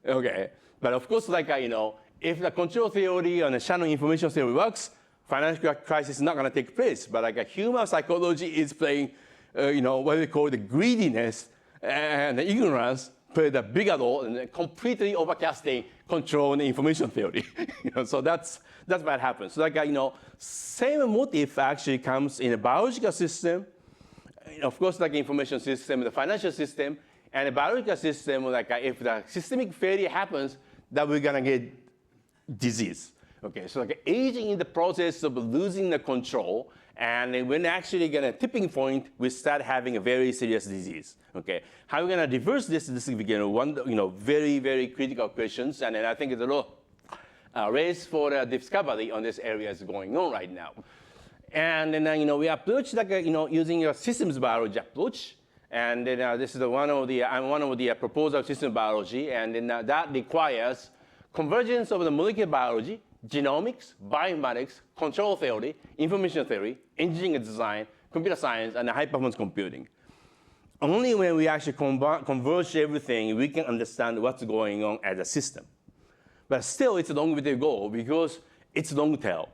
[SPEAKER 2] Okay. But of course, like if the control theory and the Shannon information theory works, financial crisis is not going to take place. But like human psychology is playing, what we call the greediness and the ignorance play the bigger role in completely overcasting control and information theory. So that's what happens. So like same motif actually comes in a biological system, of course, like information system, the financial system, and a biological system. Like if the systemic failure happens, that we're gonna get disease. Okay, so like aging in the process of losing the control, and when actually get a tipping point, we start having a very serious disease. Okay, how are we gonna reverse this? This is one, very, very critical questions, and then I think it's a little race for discovery on this area is going on right now. And then we approach like using a systems biology approach. And then this is one of the proposal of system biology, and then that requires convergence of the molecular biology, genomics, bioinformatics, control theory, information theory, engineering design, computer science, and high-performance computing. Only when we actually converge everything, we can understand what's going on as a system. But still, it's a long way to go because it's long tail.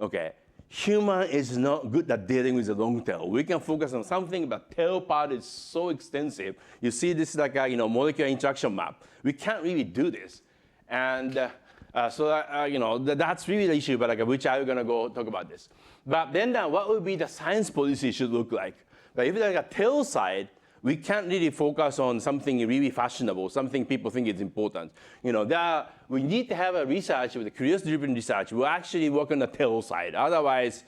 [SPEAKER 2] Okay. Human is not good at dealing with the long tail. We can focus on something, but tail part is so extensive. You see this like a molecular interaction map. We can't really do this. And that's really the issue, but which I'm going to go talk about this. But then what would be the science policy should look like? But if it's like a tail side, we can't really focus on something really fashionable, something people think is important. We need to have a research with a curiosity-driven research. We'll actually work on the tail side. Otherwise,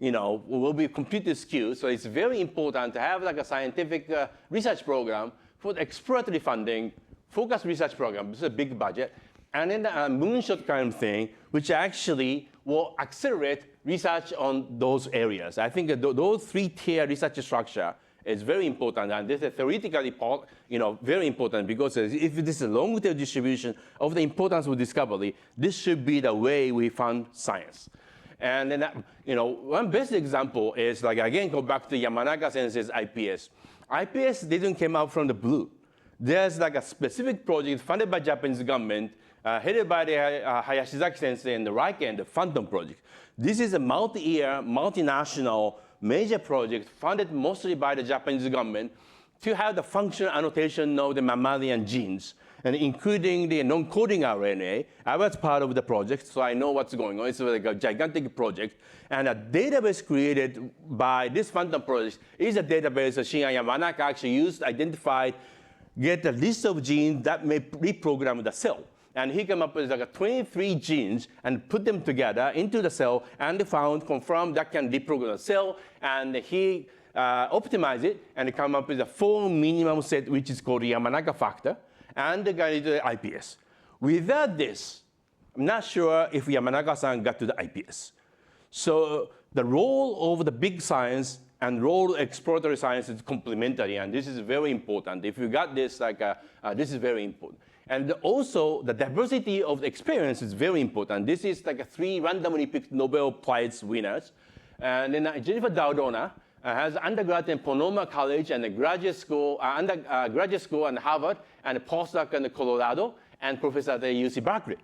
[SPEAKER 2] we'll be completely skewed. So it's very important to have like a scientific research program for the exploratory funding, focused research program. This is a big budget. And then the moonshot kind of thing, which actually will accelerate research on those areas. I think those 3-tier research structure is very important, and this is theoretically very important, because if this is a long-tail distribution of the importance of discovery, this should be the way we fund science. And then, one best example is, again, go back to Yamanaka Sensei's IPS. IPS didn't come out from the blue. There's a specific project funded by Japanese government, headed by the Hayashizaki Sensei and the Raiken, the Phantom Project. This is a multi-year, multinational, major project funded mostly by the Japanese government to have the functional annotation of the mammalian genes, and including the non-coding RNA. I was part of the project, so I know what's going on. It's like a gigantic project. And a database created by this Phantom Project is a database that Shinya Yamanaka actually used, identified, get a list of genes that may reprogram the cell. And he came up with 23 genes and put them together into the cell, and confirmed that can reprogram the cell. And he optimized it and come up with a 4 minimum set, which is called Yamanaka factor, and got into the IPS. Without this, I'm not sure if Yamanaka-san got to the IPS. So the role of the big science and role of exploratory science is complementary, and this is very important. If you got this, this is very important. And also, the diversity of the experience is very important. This is 3 randomly picked Nobel Prize winners. And then Jennifer Doudna has undergrad in Sonoma College and a graduate school and Harvard, and a postdoc in Colorado, and professor at UC Berkeley.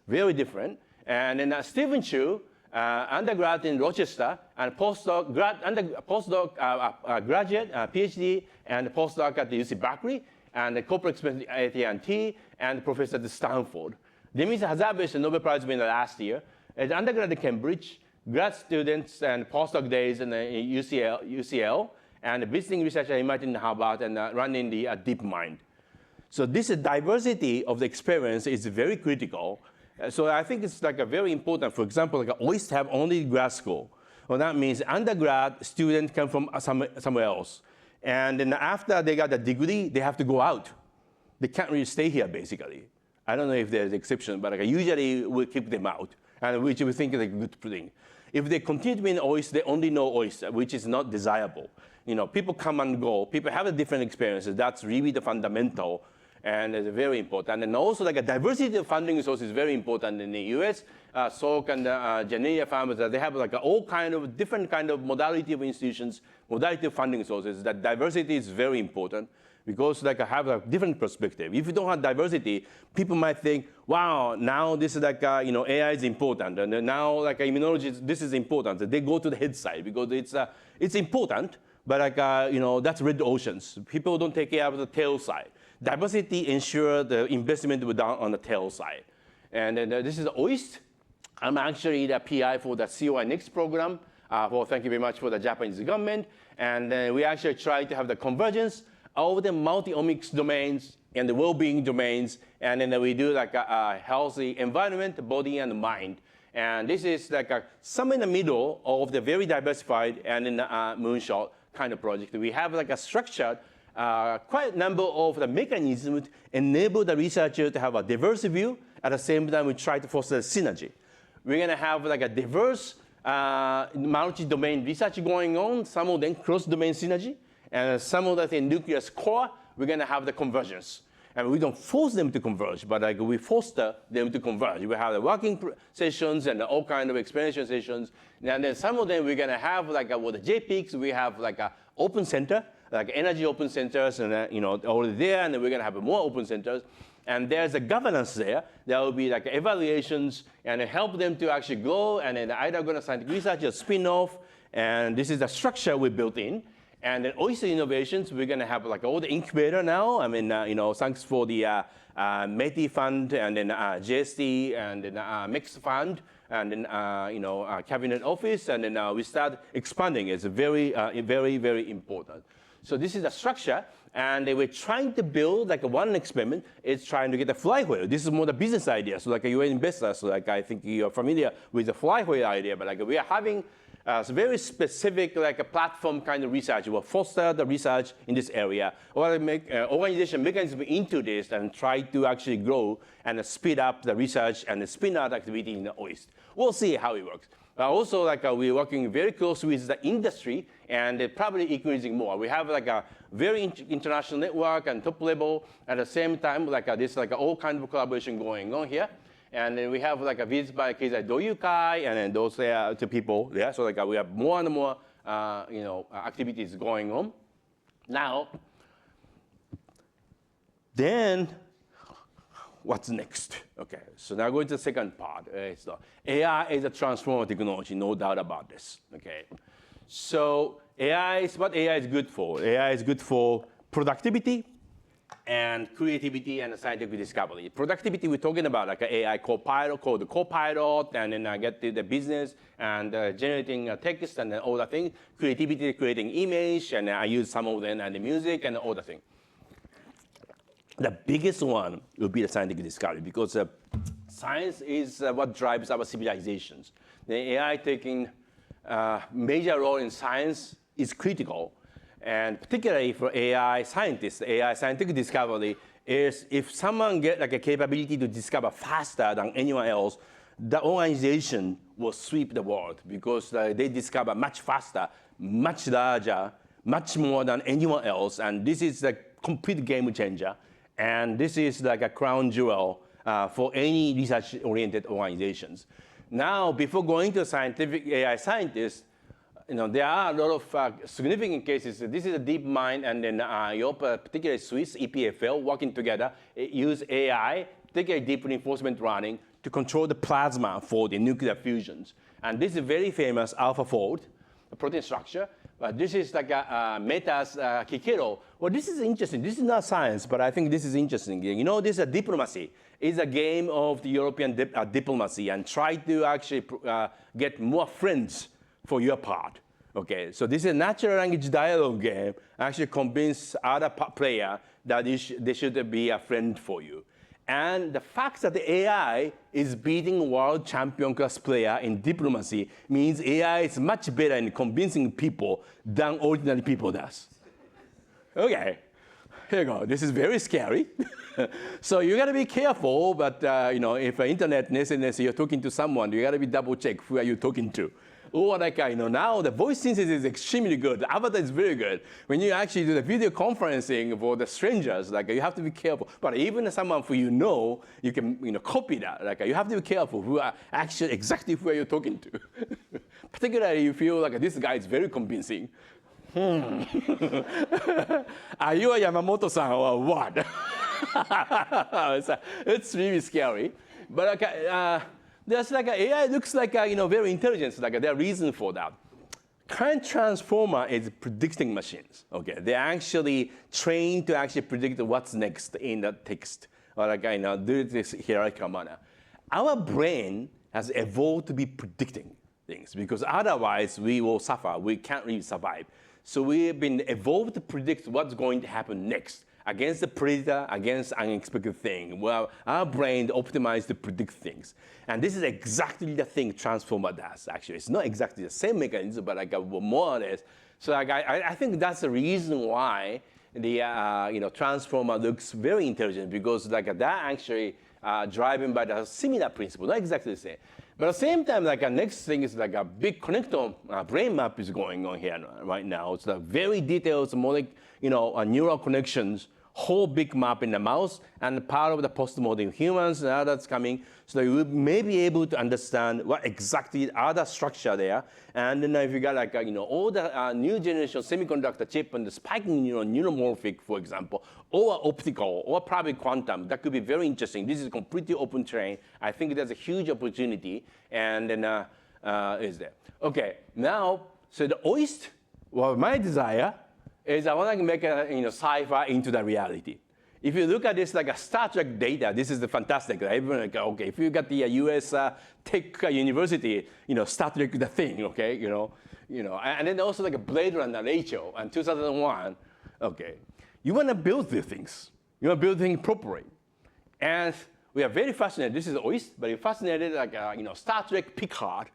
[SPEAKER 2] Very different. And then Stephen Chu, undergrad in Rochester, and graduate, PhD, and postdoc at the UC Berkeley, and a corporate experience at AT&T, and professor at Stanford. Demis Hazzard, a Nobel Prize winner last year, as undergrad at Cambridge, grad students and postdoc days in UCL, and visiting researcher at MIT and Harvard, and running the DeepMind. So this diversity of the experience is very critical. So I think it's very important. For example, OIST have only grad school. Well, that means undergrad students come from somewhere else. And then after they got a degree, they have to go out. They can't really stay here, basically. I don't know if there's an exception, but usually we keep them out, and which we think is a good thing. If they continue to be in OIST, they only know OIST, which is not desirable. People come and go. People have a different experiences. That's really the fundamental, and it's very important. And also, a diversity of funding sources is very important in the U.S. Salk and Janelia farmers, they have all kind of different kind of modality of institutions, modality of funding sources. That diversity is very important, because have a different perspective. If you don't have diversity, people might think, wow, now this is AI is important, and now immunology, this is important. They go to the head side because it's important, but that's red oceans. People don't take care of the tail side. Diversity ensures the investment will be done on the tail side. And this is OIST. I'm actually the PI for the COI Next program. Thank you very much for the Japanese government. And we actually try to have the convergence of the multi-omics domains and the well-being domains. And then we do a healthy environment, body, and mind. And this is somewhere in the middle of the very diversified and in the moonshot kind of project. We have a structured quite a number of the mechanisms enable the researcher to have a diverse view. At the same time, we try to foster synergy. We're going to have a diverse multi-domain research going on, some of them cross-domain synergy, and some of that in nucleus core, we're going to have the convergence. And we don't force them to converge, but we foster them to converge. We have the working sessions and all kind of experiential sessions. And then some of them we're going to have with the JPEGs, we have a open center, energy open centers, and already there, and then we're going to have more open centers. And there's a governance there. There will be evaluations and help them to actually go, and then either going to scientific research or spin-off. And this is the structure we built in. And then OIST innovations, we're going to have all the incubator now. I mean, thanks for the METI fund, and then JST, and then Mix fund, and then cabinet office, and then we start expanding. It's very, very important. So this is the structure, and we're trying to build one experiment is trying to get a flywheel. This is more the business idea. So you're an investor, so I think you're familiar with the flywheel idea, but we are having very specific a platform kind of research. We'll foster the research in this area, or make organization mechanism into this and try to actually grow and speed up the research and the spin out activity in the OIST. We'll see how it works. Also, like we're working very closely with the industry, and they're probably increasing more. We have like a very international network and top level. At the same time, like this like all kinds of collaboration going on here. And then we have like a visit by case like Doyukai, and then those to people. Yeah, so like we have more and more activities going on. Now, then what's next? Okay, so now going to the second part. So AI is a transformative technology, no doubt about this. Okay, so AI is what AI is good for. AI is good for productivity and creativity and scientific discovery. Productivity, we're talking about like an AI copilot called the copilot, and then I get to the business and generating text and then all the things. Creativity, creating image, and I use some of them and the music and all the things. The biggest one will be the scientific discovery, because science is what drives our civilizations. The AI taking a major role in science is critical. And particularly for AI scientists, AI scientific discovery is if someone get like a capability to discover faster than anyone else, the organization will sweep the world, because they discover much faster, much larger, much more than anyone else. And this is a complete game changer. And this is like a crown jewel for any research-oriented organizations. Now, before going to scientific AI scientists, there are a lot of significant cases. This is a DeepMind and then Europe, particularly Swiss, EPFL, working together, use AI, particularly deep reinforcement learning, to control the plasma for the nuclear fusions. And this is very famous AlphaFold, the protein structure. But this is like Meta's Kikero. Well, this is interesting. This is not science, but I think this is interesting. This is a diplomacy. It's a game of the European diplomacy, and try to actually get more friends for your part. Okay, so this is a natural language dialogue game. Actually convince other player that they should be a friend for you. And the fact that the AI is beating world champion class player in diplomacy means AI is much better in convincing people than ordinary people does. Okay, here you go. This is very scary. So you gotta be careful, but if internet you're talking to someone, you gotta be double check who are you talking to. Or like, now the voice synthesis is extremely good. The avatar is very good. When you actually do the video conferencing for the strangers, like you have to be careful. But even someone who you can copy that. Like you have to be careful who are actually exactly who are you talking to. Particularly you feel like this guy is very convincing. Are you a Yamamoto-san or what? It's really scary. But there's like AI looks like very intelligent. Like there are reasons for that. Current transformer is predicting machines. Okay, they're actually trained to actually predict what's next in the text, or do this hierarchical manner. Our brain has evolved to be predicting things, because otherwise we will suffer. We can't really survive. So we've been evolved to predict what's going to happen next. Against the predator, against unexpected thing. Well, our brain optimized to predict things. And this is exactly the thing transformer does, actually. It's not exactly the same mechanism, but more or less. So I think that's the reason why the transformer looks very intelligent, because that actually driven by the similar principle, not exactly the same. But at the same time, next thing is a big connectome brain map is going on here right now. It's a very detailed, neural connections, whole big map in the mouse, and part of the post-modern humans and others coming. So you may be able to understand what exactly other structure there. And then if you got all the new generation semiconductor chip and the spiking neuromorphic, for example, or optical, or probably quantum, that could be very interesting. This is a completely open terrain. I think there's a huge opportunity, and then is there. Okay, now, so the OIST, well, my desire is I want to make sci-fi into the reality. If you look at this like a Star Trek data, this is the fantastic. Everyone okay, if you got the U.S. Tech University, Star Trek the thing, okay, and then also like a Blade Runner, Rachel, and 2001, okay. You want to build these things. You want to build things properly. And we are very fascinated. This is OIST, but we're fascinated Star Trek Picard.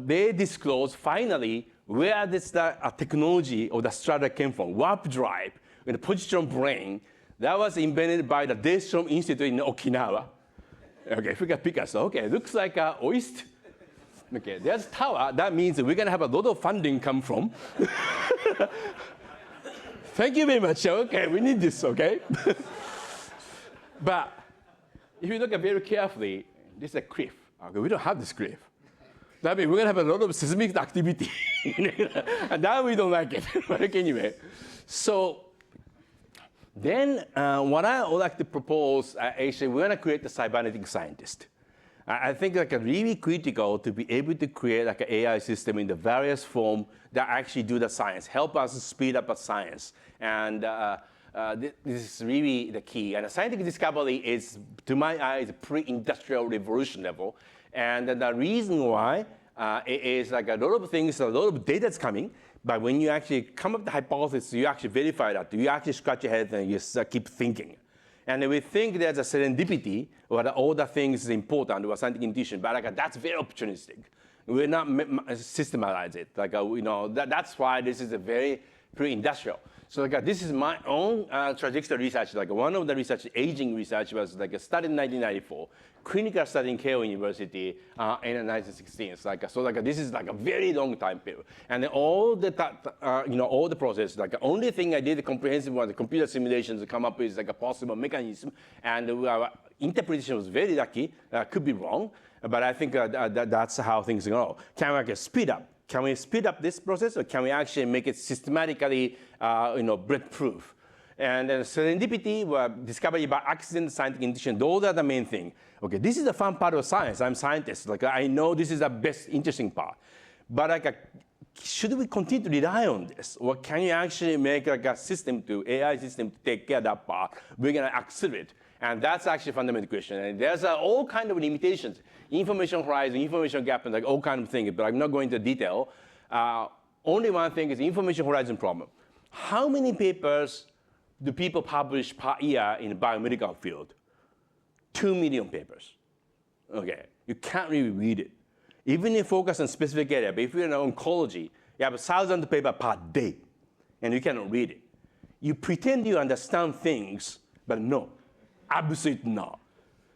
[SPEAKER 2] They disclose finally where this technology or the strata came from. Warp drive with a positron brain that was invented by the Daystrom Institute in Okinawa. Okay, if we got Picasso, okay, looks like OIST Okay, there's tower. That means we're gonna have a lot of funding come from. Thank you very much. Okay, we need this, okay? But if you look at very carefully, this is a cliff. Okay, we don't have this cliff. That means we're gonna have a lot of seismic activity. And that we don't like it. But anyway, so then what I would like to propose, actually, we're gonna create a cybernetic scientist. I think like really critical to be able to create like an AI system in the various form that actually do the science, help us speed up the science. And this is really the key. And the scientific discovery is, to my eyes, pre-industrial revolution level. And the reason why it is like a lot of things, a lot of data is coming, but when you actually come up with the hypothesis, you actually verify that. You actually scratch your head and you keep thinking. And we think there's a serendipity, or that all the things is important, or scientific intuition, but like, that's very opportunistic. We're not systematize it. Like, that's why this is a very pre-industrial. So like, this is my own trajectory research. Like one of the research, aging research, was like a study in 1994, clinical study in Keio University in the 1960s. So this is like a very long time period. And then all the process, like the only thing I did comprehensive was the computer simulations to come up with like a possible mechanism. And our interpretation was very lucky, could be wrong, but I think that's how things go. Can we speed up? Can we speed up this process, or can we actually make it systematically, bulletproof? And then serendipity, discovery by accident, scientific intuition, those are the main thing. Okay, this is the fun part of science. I'm a scientist. Like I know this is the best interesting part. But like, should we continue to rely on this, or can you actually make like a system AI system to take care of that part? We're gonna accelerate. And that's actually a fundamental question. And there's all kind of limitations. Information horizon, information gap, and like all kind of things, but I'm not going into detail. Only one thing is the information horizon problem. How many papers do people publish per year in the biomedical field? 2 million papers. Okay, you can't really read it. Even if you focus on specific area, but if you're in oncology, you have 1,000 papers per day, and you cannot read it. You pretend you understand things, but no. Absolutely not.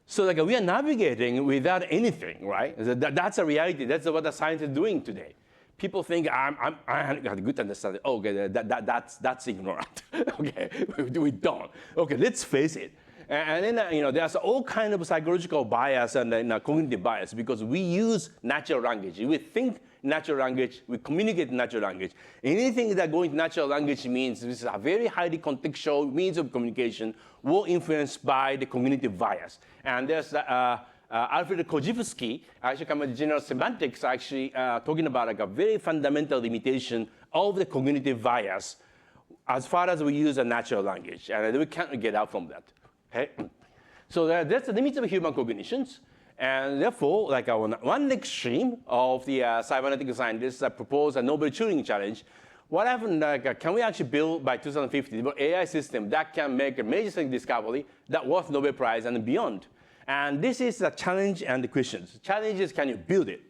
[SPEAKER 2] So like we are navigating without anything, right? That's a reality. That's what the science is doing today. People think I have a good understanding. Oh, okay, that's ignorant. Okay, we don't. Okay, let's face it. And then there's all kind of psychological bias and cognitive bias because we use natural language. We think natural language. We communicate natural language. Anything that going to natural language means this is a very highly contextual means of communication, all influenced by the cognitive bias. And there's Alfred Korzybski, actually come with general semantics, actually talking about like a very fundamental limitation of the cognitive bias as far as we use a natural language. And we can't get out from that. Okay? So that's the limits of human cognitions. And therefore, like on one extreme of the cybernetic scientists proposed a Nobel Turing challenge. What happened, like, can we actually build by 2050 an AI system that can make a major scientific discovery that worth Nobel Prize and beyond? And this is the challenge and the questions. The challenge is, can you build it?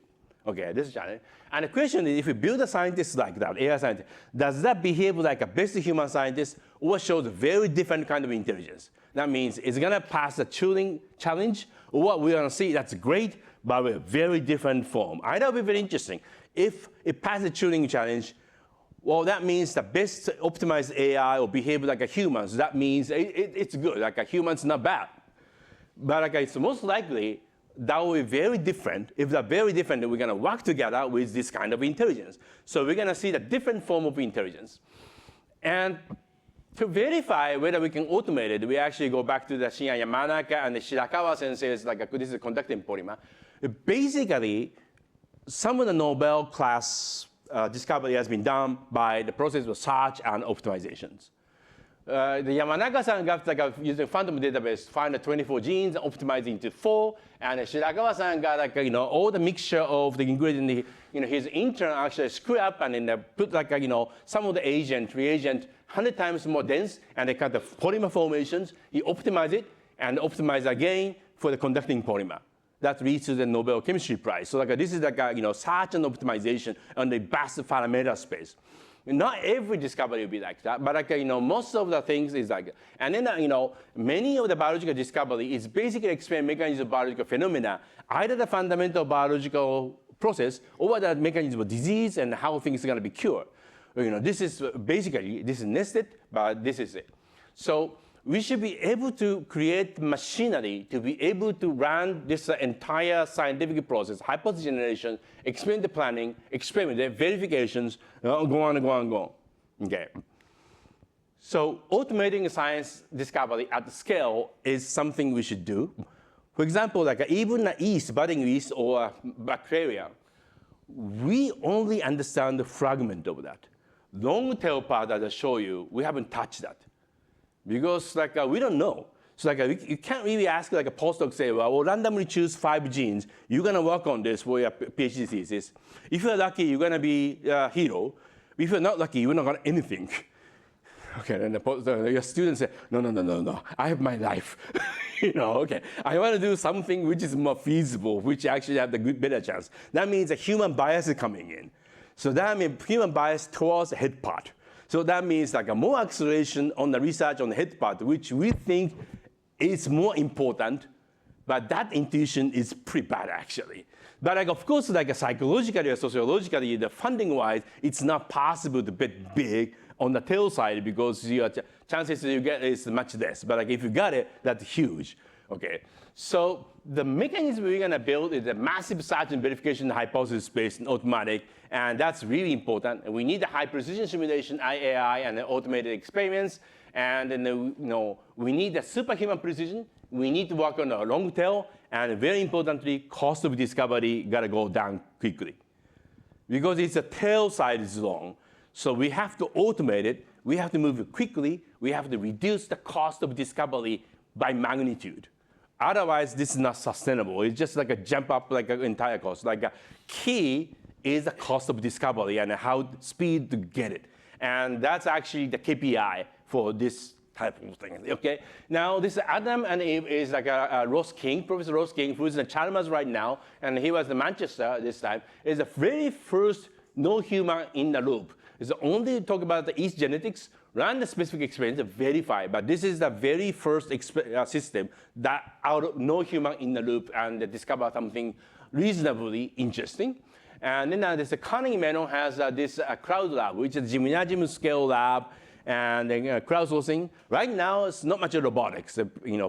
[SPEAKER 2] Okay, this is a challenge. And the question is, if you build a scientist like that, AI scientist, does that behave like a best human scientist or shows a very different kind of intelligence? That means it's going to pass the Turing challenge, or what we're going to see, that's great, but with a very different form. I know it will be very interesting. If it passes the Turing challenge, well, that means the best optimized AI will behave like a human. So that means it's good, like a human's not bad. But like, it's most likely that will be very different. If they're very different, then we're going to work together with this kind of intelligence. So we're going to see the different form of intelligence. And to verify whether we can automate it, we actually go back to the Shinya Yamanaka and the Shirakawa sensei's, like this is a conducting polymer. Basically, some of the Nobel class discovery has been done by the process of search and optimizations. The Yamanaka-san got like using phantom database, find the 24 genes, optimize into 4, and Shirakawa-san got like all the mixture of the ingredient. His intern actually screw up and then put like some of the reagent 100 times more dense, and they cut the polymer formations. He optimized it and optimized again for the conducting polymer. That leads to the Nobel Chemistry Prize. So like this is like search and optimization on the vast parameter space. Not every discovery will be like that, but like most of the things is like, and then many of the biological discovery is basically explain mechanisms of biological phenomena, either the fundamental biological process, or the mechanism of disease and how things are going to be cured. This is basically, this is nested, but this is it. So we should be able to create machinery to be able to run this entire scientific process, hypothesis generation, experiment planning, experiment verifications, go on and go on and go on. Okay. So automating science discovery at scale is something we should do. For example, like even yeast, budding yeast or bacteria, we only understand the fragment of that. Long tail part that I show you, we haven't touched that. Because we don't know. So you can't really ask a postdoc, say, well, we'll randomly choose 5 genes. You're going to work on this for your PhD thesis. If you're lucky, you're going to be a hero. If you're not lucky, you're not going to anything. Okay, then your students say, no, I have my life. Okay, I want to do something which is more feasible, which actually have the better chance. That means a human bias is coming in. So that means human bias towards the head part. So that means more acceleration on the research on the head part, which we think is more important, but that intuition is pretty bad actually. But of course, psychologically or sociologically, the funding-wise, it's not possible to bet big on the tail side because your chances you get is much less. But if you got it, that's huge. Okay. So the mechanism we're going to build is a massive search and verification hypothesis-based and automatic, and that's really important. And we need a high-precision simulation, AI, and automated experiments. And then we need a superhuman precision. We need to work on a long tail, and very importantly, cost of discovery got to go down quickly. Because it's a tail side is long, so we have to automate it. We have to move it quickly. We have to reduce the cost of discovery by magnitude. Otherwise, this is not sustainable. It's just a jump up an entire cost. Key is the cost of discovery and how speed to get it. And that's actually the KPI for this type of thing, okay? Now, this Adam and Eve is Ross King, Professor Ross King, who's in Chalmers right now, and he was in Manchester this time, is the very first no human in the loop. It's only talk about the yeast genetics, run the specific experiment, verify, but this is the very first system that out of no human in the loop and discover something reasonably interesting. And then there's Carnegie Mellon has this crowd lab, which is gymnasium scale lab, and then crowdsourcing. Right now, it's not much robotics.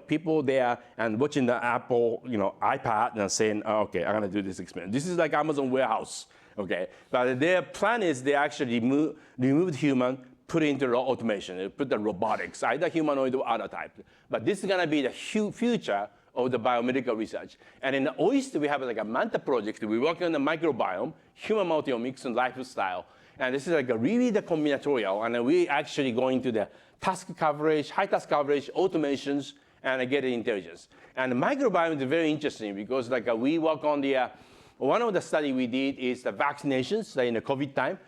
[SPEAKER 2] People there and watching the Apple, iPad and saying, oh, okay, I'm gonna do this experiment. This is like Amazon warehouse, okay? But their plan is they actually remove the human, put it into automation, they put the robotics, either humanoid or other type. But this is gonna be the future of the biomedical research. And in the OIST, we have a MANTA project. We're working on the microbiome, human multiomics, and lifestyle. And this is really the combinatorial. And we actually go into the task coverage, high task coverage, automations, and get the intelligence. And the microbiome is very interesting because we work on the, one of the study we did is the vaccinations in the COVID time.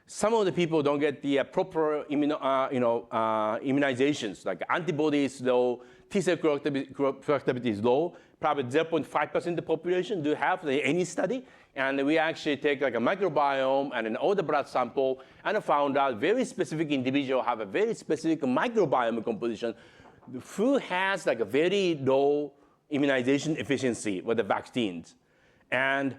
[SPEAKER 2] Some of the people don't get the proper immunizations, antibodies low, T-cell productivity is low, probably 0.5% of the population do have any study. And we actually take a microbiome and an older blood sample and found out very specific individual have a very specific microbiome composition who has a very low immunization efficiency with the vaccines. And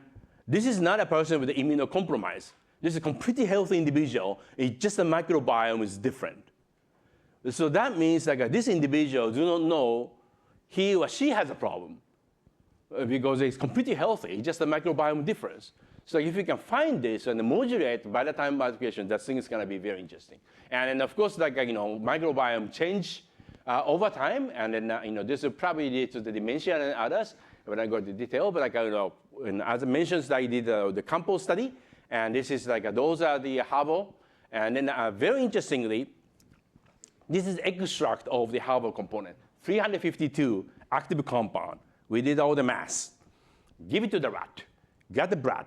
[SPEAKER 2] this is not a person with immunocompromise. This is a completely healthy individual. It's just the microbiome is different. So that means this individual do not know he or she has a problem because it's completely healthy. It's just a microbiome difference. So if you can find this and modulate by the time of application, that thing is going to be very interesting. And then of course, microbiome change over time, and then this will probably lead to the dementia and others. When I go into detail, but and as I mentioned, I did the Campo study, and this is those are the Harvard, and then very interestingly, this is extract of the Harvard component, 352 active compound. We did all the math. Give it to the rat, got the blood.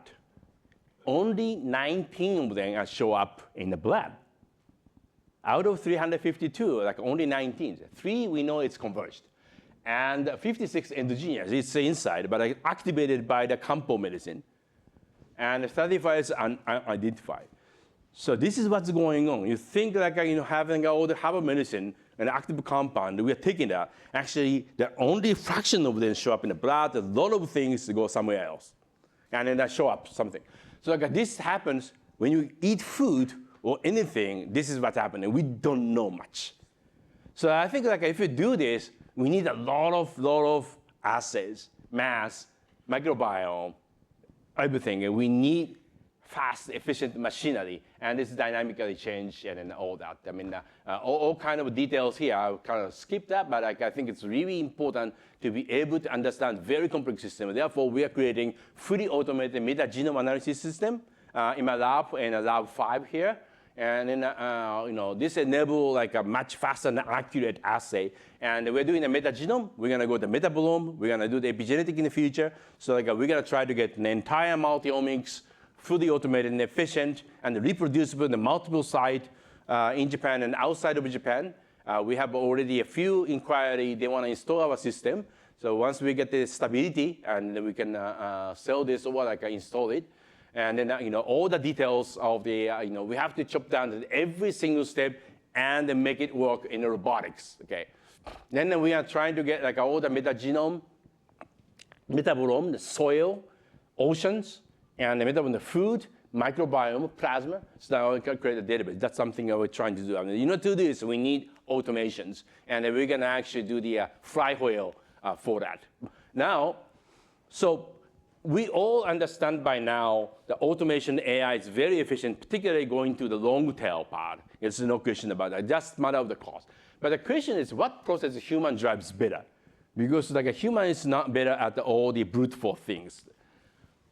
[SPEAKER 2] Only 19 of them show up in the blood. Out of 352, only 19. 3 we know it's converged. And 56 endogenous, it's inside, but activated by the Campo medicine. And 35 is unidentified. So this is what's going on. You think having all the Harvard medicine and active compound, we are taking that. Actually, the only fraction of them show up in the blood. A lot of things go somewhere else. and then I show up something. So like this happens when you eat food or anything, this is what's happening. We don't know much. So I think like if you do this, we need a lot of assays, mass, microbiome, everything, and we need fast, efficient machinery, and this dynamically change and then all that. I mean, all kind of details here, I'll kind of skip that, but like, I think it's really important to be able to understand very complex systems. Therefore, we are creating fully automated meta-genome analysis system in my lab, in lab 5 here. And then, this enables like a much faster and accurate assay. And we're doing the metagenome. We're going to go to metabolome. We're going to do the epigenetic in the future. So like, we're going to try to get an entire multi-omics, fully automated and efficient, and reproducible in the multiple sites in Japan and outside of Japan. We have already a few inquiries. They want to install our system. So once we get the stability, and then we can sell this or like install it. And then, all the details of the, we have to chop down every single step and then make it work in the robotics, okay? Then we are trying to get like all the metagenome, metabolome, the soil, oceans, and the metabolome, the food, microbiome, plasma. So now we can create a database. That's something that we're trying to do. I mean, to do this, we need automations. And then we're going to actually do the flywheel for that. Now, so we all understand by now that automation AI is very efficient, particularly going to the long tail part. There's no question about that. Just a matter of the cost. But the question is, what process a human drives better? Because like a human is not better at all the brute force things.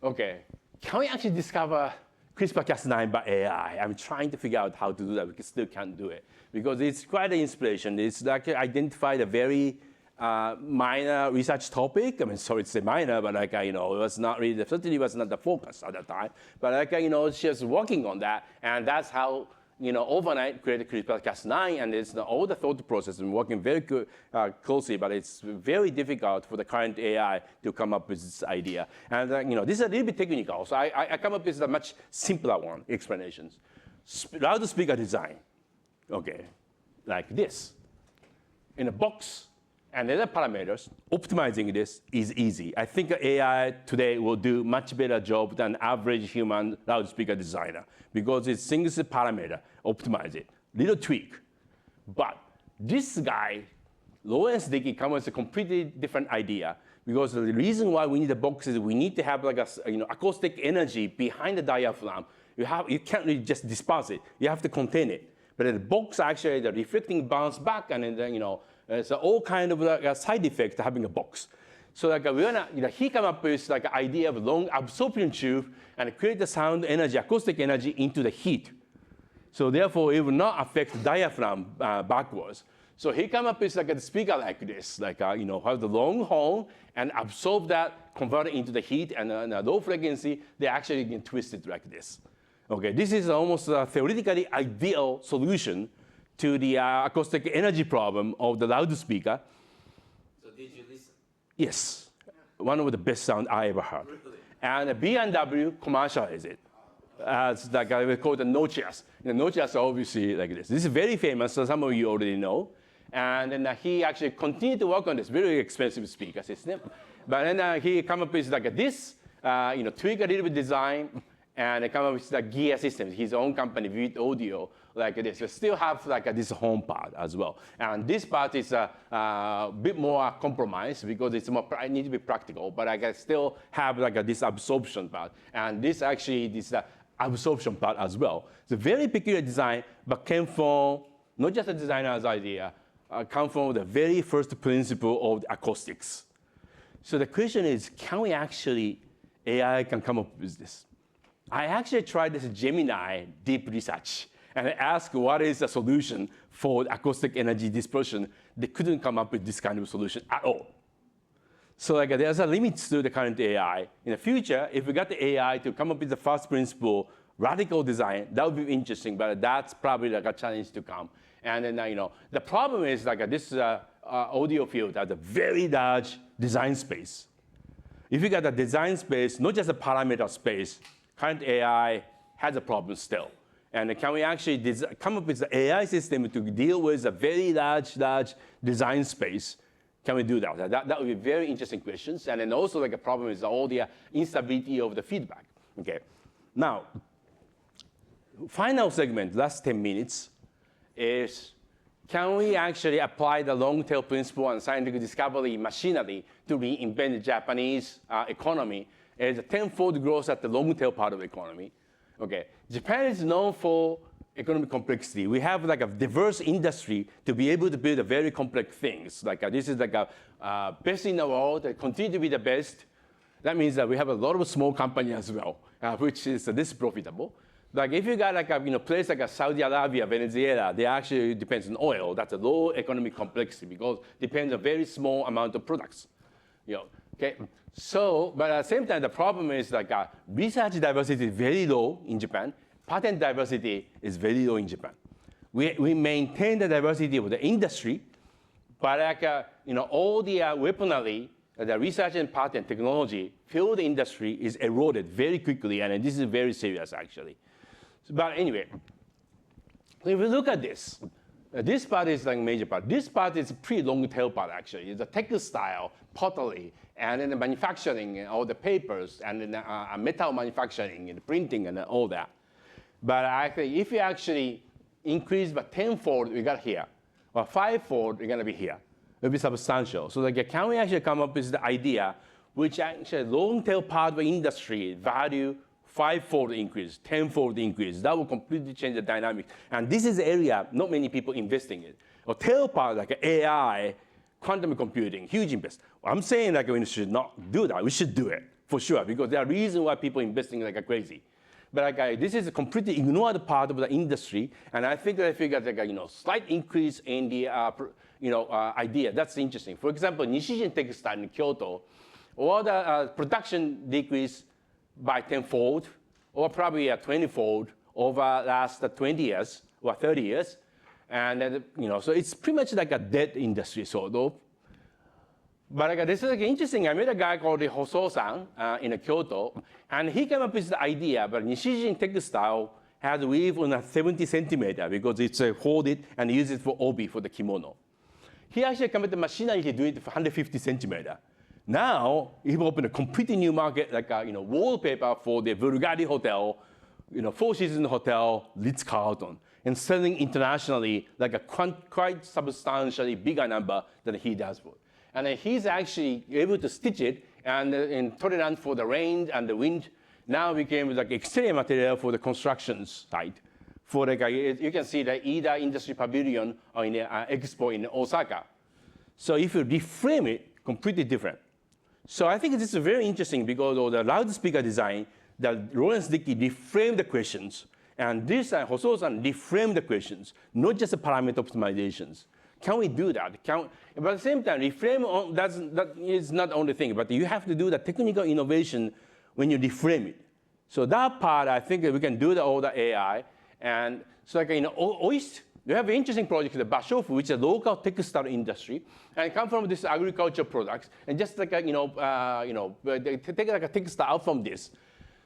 [SPEAKER 2] Okay, can we actually discover CRISPR-Cas9 by AI? I'm trying to figure out how to do that. We still can't do it because it's quite an inspiration. It's like identified a very minor research topic. I mean, sorry to say minor, but like, it was not really, certainly was not the focus at that time. But like, she was working on that, and that's how, overnight created CRISPR-Cas9, and it's all the thought process and working very closely, but it's very difficult for the current AI to come up with this idea. And this is a little bit technical, so I come up with a much simpler one, explanations. Loudspeaker design, okay, like this. In a box, and other parameters, optimizing this is easy. I think AI today will do much better job than average human loudspeaker designer because it's single parameter, optimize it, little tweak. But this guy, Lawrence Dickey, comes with a completely different idea because the reason why we need the box is we need to have like a acoustic energy behind the diaphragm. You can't really just disperse it. You have to contain it. But the box actually, the reflecting bounce back, and then, it's all kind of like a side effect having a box. So like he came up with like an idea of a long absorption tube and create the sound energy, acoustic energy into the heat. So therefore, it will not affect the diaphragm backwards. So he came up with like a speaker like this, like have the long horn and absorb that, convert it into the heat, and a low frequency, they actually can twist it like this. Okay, this is almost a theoretically ideal solution to the acoustic energy problem of the loudspeaker.
[SPEAKER 4] So did you listen?
[SPEAKER 2] Yes, one of the best sound I ever heard.
[SPEAKER 4] Really?
[SPEAKER 2] And BMW commercialized it. It's like we call it the Nochias. The Nochias are obviously like this. This is very famous, so some of you already know. And then he actually continued to work on this very expensive speaker system. But then he came up with like this, tweak a little bit design, and come up with the gear system, his own company, Vivid Audio, like this. We still have like this home part as well. And this part is a bit more compromised because it's more, I need to be practical, but I can still have like this absorption part. And this actually, this absorption part as well. It's a very peculiar design, but came from not just a designer's idea, come from the very first principle of the acoustics. So the question is, can we actually, AI can come up with this? I actually tried this Gemini deep research and I asked what is the solution for acoustic energy dispersion. They couldn't come up with this kind of solution at all. So like, there's a limit to the current AI. In the future, if we got the AI to come up with the first principle, radical design, that would be interesting, but that's probably like a challenge to come. And then, the problem is like this audio field has a very large design space. If you got a design space, not just a parameter space, current AI has a problem still. And can we actually come up with the AI system to deal with a very large design space Can we do that? That would be very interesting questions. And then also like a problem is all the instability of the feedback. Okay. Now, final segment, last 10 minutes, is can we actually apply the long tail principle and scientific discovery machinery to reinvent the Japanese economy as a tenfold growth at the long tail part of the economy? Okay. Japan is known for economic complexity. We have like a diverse industry to be able to build a very complex things. Like this is like a best in the world, that continue to be the best. That means that we have a lot of small companies as well, which is less profitable. Like if you got like a place like a Saudi Arabia, Venezuela, they actually depends on oil. That's a low economic complexity because it depends on a very small amount of products. Okay. So, but at the same time, the problem is like research diversity is very low in Japan. Patent diversity is very low in Japan. We maintain the diversity of the industry, but like, all the weaponry, the research and patent technology field industry is eroded very quickly, and this is very serious actually. But anyway, if we look at this, this part is like major part. This part is a pretty long tail part actually. It's the textile, pottery, and then the manufacturing, and all the papers, and then metal manufacturing, and printing, and all that. But actually, if you actually increase by tenfold, we got here, or fivefold, we're going to be here. It'll be substantial. So like, can we actually come up with the idea which actually long tail part of the industry value fivefold increase, tenfold increase? That will completely change the dynamic. And this is the area not many people investing in. Or tail part like AI, quantum computing, huge invest. Well, I'm saying like we should not do that. We should do it for sure because there are reasons why people investing like crazy. But like, this is a completely ignored part of the industry, and I think that if you got like a slight increase in the idea, that's interesting. For example, Nishijin Textile in Kyoto, or the production decreased by tenfold, or probably a 20-fold over last 20 years or 30 years, and then, so it's pretty much like a dead industry sort of. But like, this is like interesting. I met a guy called Hoso-san in Kyoto, and he came up with the idea, but Nishijin Textile has weave on a 70 centimeter because it's folded and use it for obi, for the kimono. He actually came up with the machinery to do it for 150 centimeter. Now, he opened a completely new market, like wallpaper for the Bulgari Hotel, Four Seasons Hotel, Ritz-Carlton, and selling internationally like a quite substantially bigger number than he does for. And he's actually able to stitch it and tolerant for the rain and the wind. Now became like exterior material for the construction site. For like you can see the Ida Industry Pavilion or in the expo in Osaka. So if you reframe it, completely different. So I think this is very interesting because of the loudspeaker design, that Lawrence Dickey reframed the questions, and this Hoso-san reframed the questions, not just the parameter optimizations. Can we do that? But at the same time, reframe, that is not the only thing, but you have to do the technical innovation when you reframe it. So that part, I think that we can do all the AI. And so like OIST, we have an interesting project, the Bashofu, which is a local textile industry, and come from this agricultural products, and just like, they take like a textile from this.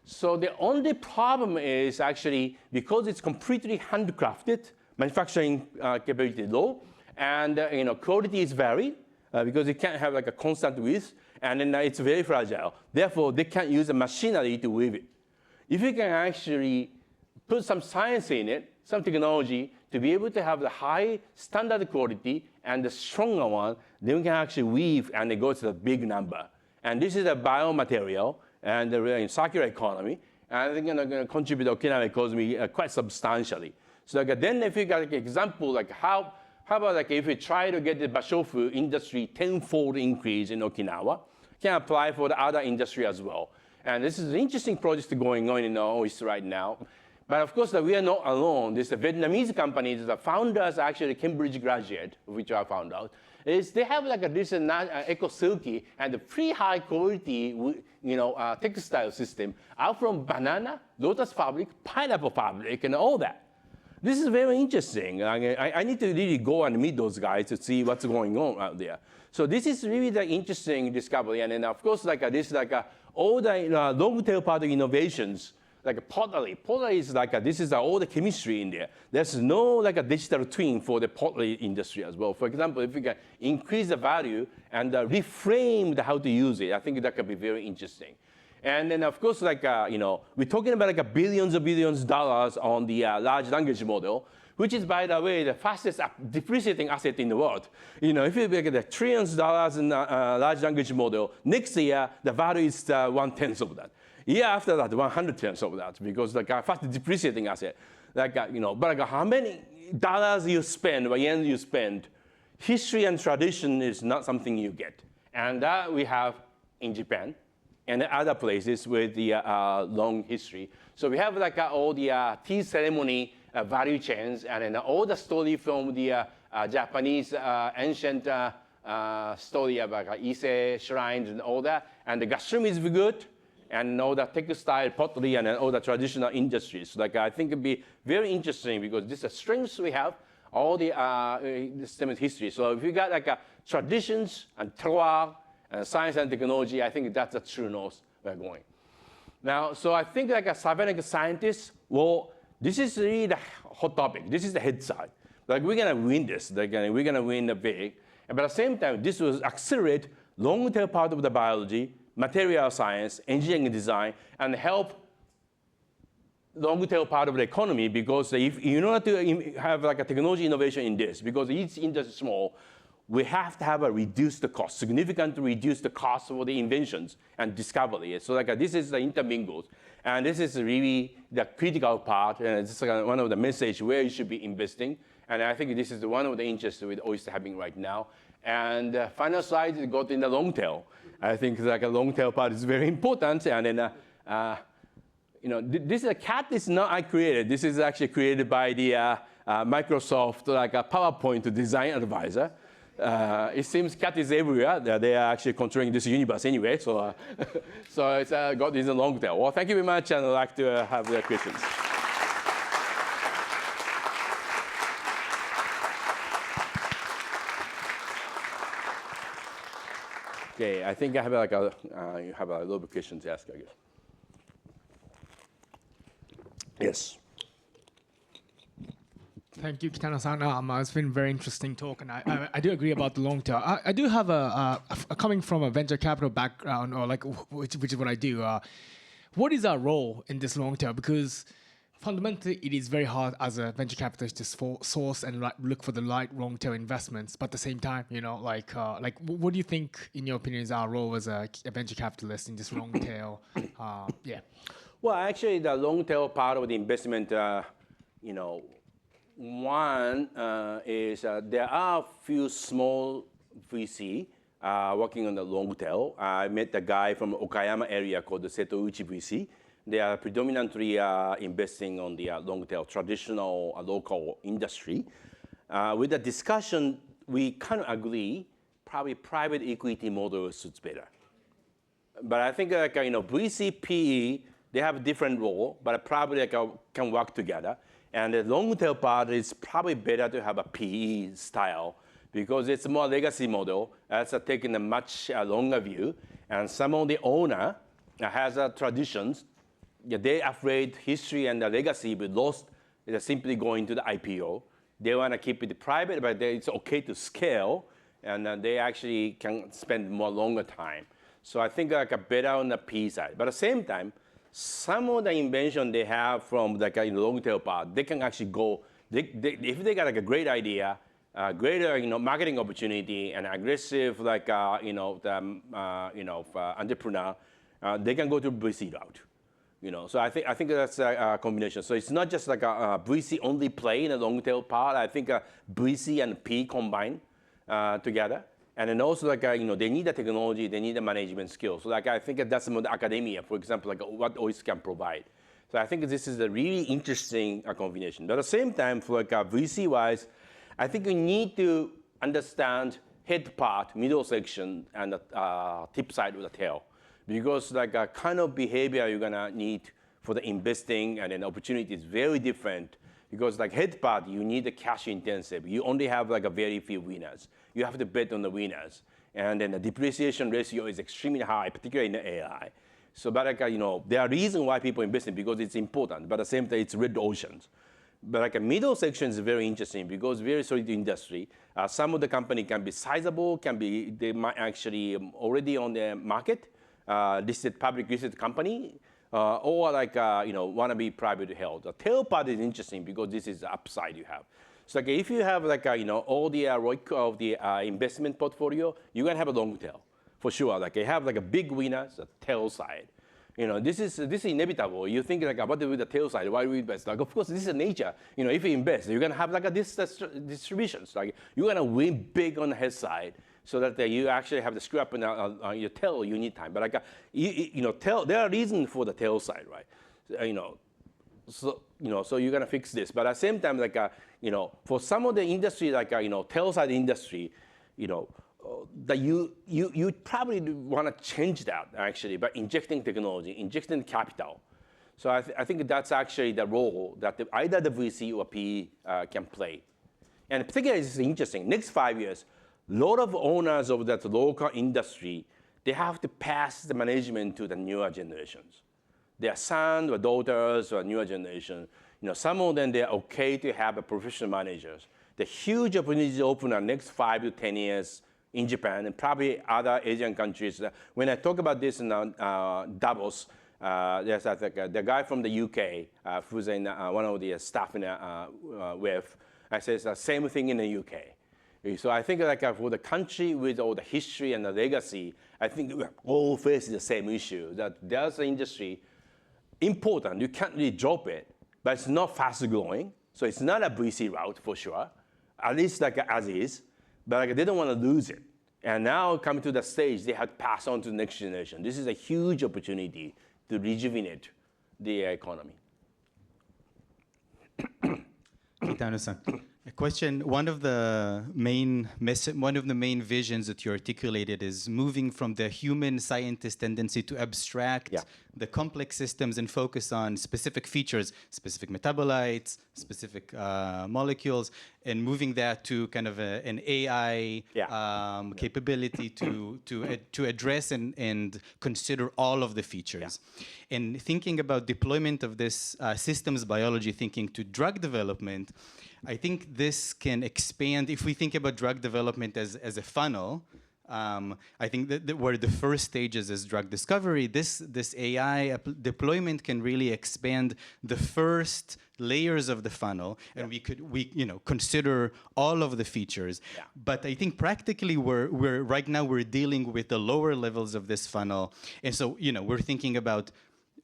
[SPEAKER 2] So the only problem is actually, because it's completely handcrafted, manufacturing capability low, and quality is varied because it can't have like a constant width, and then it's very fragile. Therefore, they can't use a machinery to weave it. If you can actually put some science in it, some technology, to be able to have the high standard quality and the stronger one, then we can actually weave and it goes to the big number. And this is a biomaterial and the circular economy, and I think it's going to contribute to Okinawa economy quite substantially. So like, then if you got like example, like how about like if we try to get the Bashofu industry tenfold increase in Okinawa, can apply for the other industry as well. And this is an interesting project going on in OIST right now. But of course, we are not alone. This Vietnamese company, the founders are actually Cambridge graduate, which I found out. Is they have like this eco silky and a pretty high quality, textile system out from banana, lotus fabric, pineapple fabric, and all that. This is very interesting. I need to really go and meet those guys to see what's going on out there. So this is really the interesting discovery. And then of course, like this, like all the long tail part of innovations, like a pottery. Pottery is like this is all the chemistry in there. There's no like a digital twin for the pottery industry as well. For example, if you can increase the value and reframe how to use it, I think that could be very interesting. And then of course, like we're talking about like billions of dollars on the large language model, which is, by the way, the fastest depreciating asset in the world. If you look at the trillions of dollars in large language model, next year the value is 1/10 of that. Year after that, 100/10 of that, because like a fast depreciating asset. But like how many dollars you spend or yen you spend, history and tradition is not something you get, and that we have in Japan and other places with the long history. So we have like all the tea ceremony value chains, and then all the story from the Japanese ancient story about Ise shrines and all that. And the gastronomy is good, and all the textile, pottery, and all the traditional industries. Like I think it'd be very interesting because this is the strengths we have, all the systemic history. So if you got like traditions and terroir and science and technology, I think that's the true north we're going. Now, so I think like a cybernetic scientist, well, this is really the hot topic. This is the head side. Like we're gonna win this. We're gonna win the big. But at the same time, this will accelerate long-tail part of the biology, material science, engineering design, and help long-tail part of the economy, because if in order to have like a technology innovation in this, because each industry is small, we have to have a reduce the cost, significantly reduce the cost for the inventions and discovery. So like this is the intermingled. And this is really the critical part, and it's like one of the message where you should be investing. And I think this is one of the interests with OIST having right now. And final slide got in the long tail. I think like a long tail part is very important. And then, this cat is not I created. This is actually created by the Microsoft like a PowerPoint design advisor. It seems cat is everywhere. They are actually controlling this universe anyway. So, so it's got this long tail. Well, thank you very much, and I'd like to have the questions. Okay, I think I have like you have a little bit of questions to ask, I guess. Yes.
[SPEAKER 5] Thank you, Kitano-san. It's been a very interesting talk, and I do agree about the long tail. I do have coming from a venture capital background, or like which is what I do. What is our role in this long tail? Because fundamentally, it is very hard as a venture capitalist to source and look for the right long tail investments. But at the same time, what do you think, in your opinion, is our role as a venture capitalist in this long tail? Yeah.
[SPEAKER 2] Well, actually, the long tail part of the investment, one is there are a few small VC working on the long tail. I met a guy from Okayama area called the Setouchi VC. They are predominantly investing on the long tail, traditional local industry. With the discussion, we kind of agree, probably private equity model suits better. But I think VC, PE, they have a different role, but probably can work together. And the long tail part is probably better to have a PE style, because it's more legacy model. That's taking a much longer view. And some of the owner has traditions. They're afraid history and the legacy will be lost. They're simply going to the IPO. They want to keep it private, but it's okay to scale, and they actually can spend more longer time. So I think better on the PE side. But at the same time, some of the invention they have from the long tail part, they can actually go. If they got a great idea, greater marketing opportunity, and aggressive entrepreneur, they can go to VC route. So I think that's a combination. So it's not just like a VC only play in the long tail part. I think VC and P combine together. And then also they need the technology, they need the management skills. So I think that's some of the academia, for example, what OIST can provide. So I think this is a really interesting combination. But at the same time, for VC-wise, I think you need to understand head part, middle section, and the tip side of the tail. Because kind of behavior you're gonna need for the investing and then opportunity is very different. Because head part, you need the cash intensive. You only have a very few winners. You have to bet on the winners. And then the depreciation ratio is extremely high, particularly in the AI. So, but like, there are reasons why people invest in because it's important, but at the same time, it's red oceans. But like a middle section is very interesting because very solid industry. Some of the company can be sizable, they might actually already on the market, public listed company, or like, want to be privately held. The tail part is interesting because this is the upside you have. So like if you have like, all the ROIC of the investment portfolio, you're going to have a long tail, for sure. Like you have like a big winners, a tail side. This is inevitable. You think like about the tail side, why do we invest? Like, of course, this is nature. If you invest, you're going to have like this distributions. Like you're going to win big on the head side so that you actually have the screw up on your tail, you need time. But like, there are reasons for the tail side, right? So you're going to fix this. But at the same time, like, for some of the industry, like, tail side industry, that you probably want to change that actually by injecting technology, injecting capital. So I think that's actually the role that either the VC or PE can play. And particularly, it's interesting. Next 5 years, a lot of owners of that local industry, they have to pass the management to the newer generations. Their sons or daughters or newer generation. Some of them, they're okay to have a professional managers. The huge opportunities open in the next 5 to 10 years in Japan and probably other Asian countries. When I talk about this in Davos, there's the guy from the UK who's in one of the staff in WEF. I says the same thing in the UK. So I think like for the country with all the history and the legacy, I think we all face the same issue that there's an industry important. You can't really drop it, but it's not fast growing. So it's not a VC route for sure, at least like as is. But like, they don't want to lose it. And now coming to the stage, they have to pass on to the next generation. This is a huge opportunity to rejuvenate the economy.
[SPEAKER 6] Kitano-san, a question. One of the main visions that you articulated is moving from the human scientist tendency to abstract the complex systems and focus on specific features, specific metabolites, specific molecules, and moving that to kind of an AI capability to address and consider all of the features. Yeah. And thinking about deployment of this systems biology thinking to drug development, I think this can expand. If we think about drug development as a funnel, I think that where the first stages is drug discovery, this AI deployment can really expand the first layers of the funnel, and we consider all of the features. Yeah. But I think practically we're right now we're dealing with the lower levels of this funnel, and so we're thinking about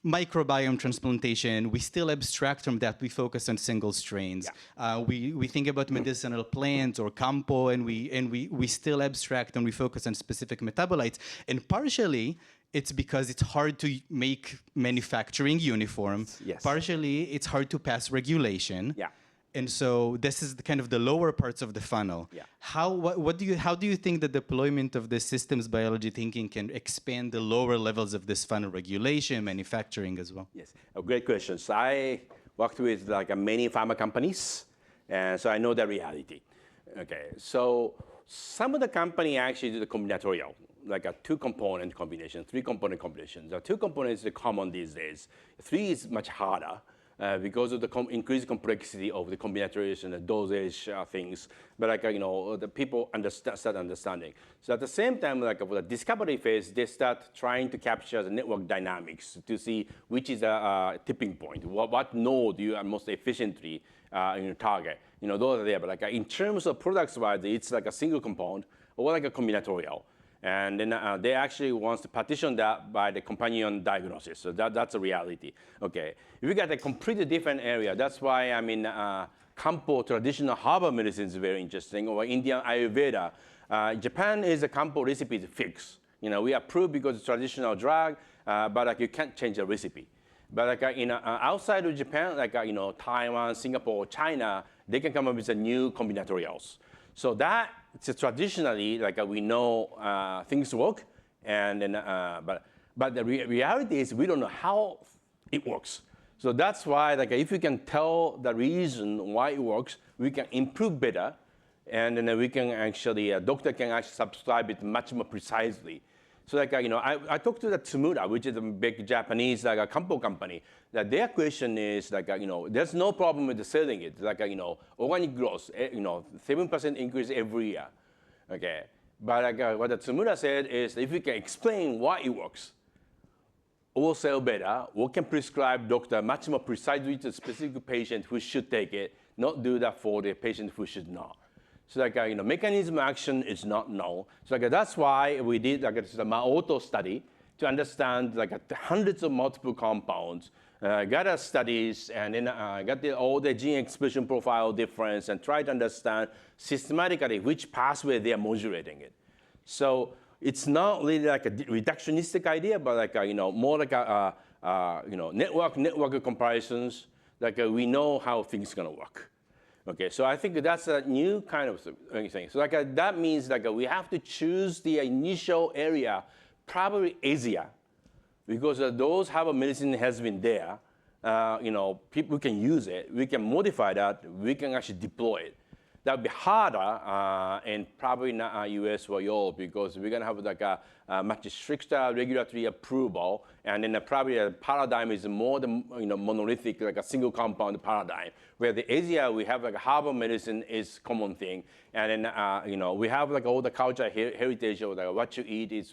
[SPEAKER 6] microbiome transplantation. We still abstract from that. We focus on single strains. Yeah. We think about medicinal plants or campo, and we still abstract and we focus on specific metabolites. And partially, it's because it's hard to make manufacturing uniform. Yes. Partially, it's hard to pass regulation. Yeah. And so this is kind of the lower parts of the funnel. Yeah. How do you think the deployment of the systems biology thinking can expand the lower levels of this funnel, regulation, manufacturing as well? Yes,
[SPEAKER 2] great question. So I worked with like many pharma companies, and so I know the reality. Okay, so some of the company actually do the combinatorial, like a 2-component combination, 3-component combination. The 2 components are common these days. 3 is much harder. Because of the increased complexity of the combinatorial and the dosage things, but like the people start understanding. So at the same time, like for the discovery phase, they start trying to capture the network dynamics to see which is a tipping point. What node you are most efficiently in your target. Those are there. But like in terms of products wise, it's like a single compound or like a combinatorial. And then they actually want to partition that by the companion diagnosis. So that's a reality. Okay, if you got a completely different area, that's why I mean, Kampo, traditional herbal medicine is very interesting, or Indian Ayurveda. Japan is a Kampo recipe is fixed. We approve because it's traditional drug, but like you can't change the recipe. But like outside of Japan, like Taiwan, Singapore, China, they can come up with a new combinatorials. So that it's traditionally like we know things work, and then but the reality is we don't know how it works. So that's why like if we can tell the reason why it works, we can improve better, and then we can actually doctor can actually subscribe it much more precisely. So like, I talked to the Tsumura, which is a big Japanese like a compo company. That their question is like, there's no problem with selling it. Like, organic growth, 7% increase every year. Okay. But like, what the Tsumura said is if you can explain why it works, or sell better, we can prescribe doctor much more precisely to a specific patient who should take it, not do that for the patient who should not. So like, mechanism of action is not known. So like, that's why we did like the Maoto study to understand like hundreds of multiple compounds, got our studies, and then got all the gene expression profile difference and try to understand systematically which pathway they are modulating it. So it's not really like a reductionistic idea, but like more like a network comparisons. Like we know how things gonna work. Okay, so I think that's a new kind of thing. So like that means like we have to choose the initial area, probably Asia, because those herbal medicine has been there. People can use it. We can modify that. We can actually deploy it. That would be harder and probably not US or Europe because we're gonna have like a much stricter regulatory approval, and then probably a paradigm is more the monolithic, like a single compound paradigm. Where the Asia we have like herbal medicine is common thing, and then we have like all the culture heritage of like what you eat is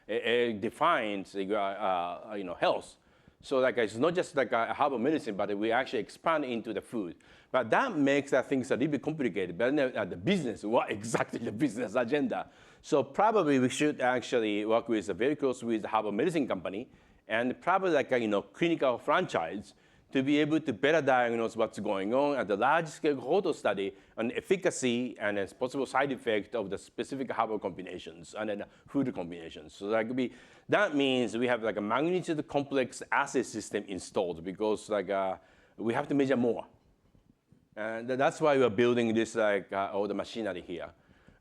[SPEAKER 2] it defines health. So like it's not just like a herbal medicine, but we actually expand into the food. But that makes things a little bit complicated. But then the business, what exactly the business agenda? So probably we should actually work with very close with the herbal medicine company, and probably like a clinical franchise to be able to better diagnose what's going on at the large-scale cohort study on efficacy and then possible side effect of the specific herbal combinations and then food combinations. So that means we have like a magnitude complex assay system installed because like we have to measure more. And that's why we're building this like all the machinery here,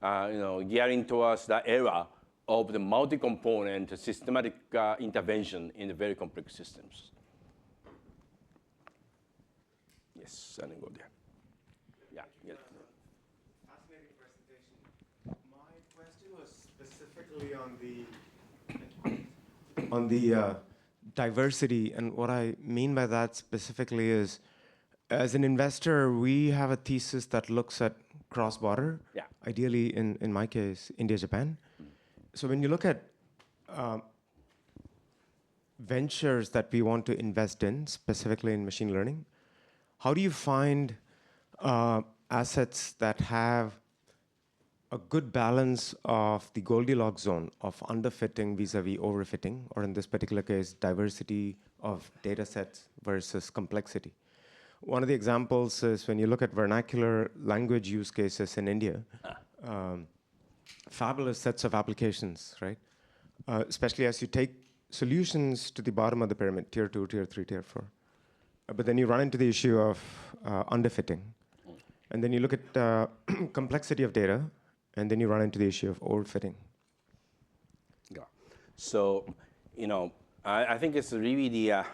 [SPEAKER 2] gearing towards the era of the multi-component systematic intervention in the very complex systems. Yes, and then go there. Yeah.
[SPEAKER 7] Fascinating presentation. My question was specifically on the diversity, and what I mean by that specifically is, as an investor, we have a thesis that looks at cross-border.
[SPEAKER 2] Yeah.
[SPEAKER 7] Ideally, in my case, India, Japan. So when you look at ventures that we want to invest in, specifically in machine learning, how do you find assets that have a good balance of the Goldilocks zone of underfitting vis-a-vis overfitting, or in this particular case, diversity of data sets versus complexity? One of the examples is when you look at vernacular language use cases in India, fabulous sets of applications, right? Especially as you take solutions to the bottom of the pyramid, tier 2, tier 3, tier 4. But then you run into the issue of underfitting. And then you look at complexity of data, and then you run into the issue of overfitting.
[SPEAKER 2] Yeah. So, I think it's really the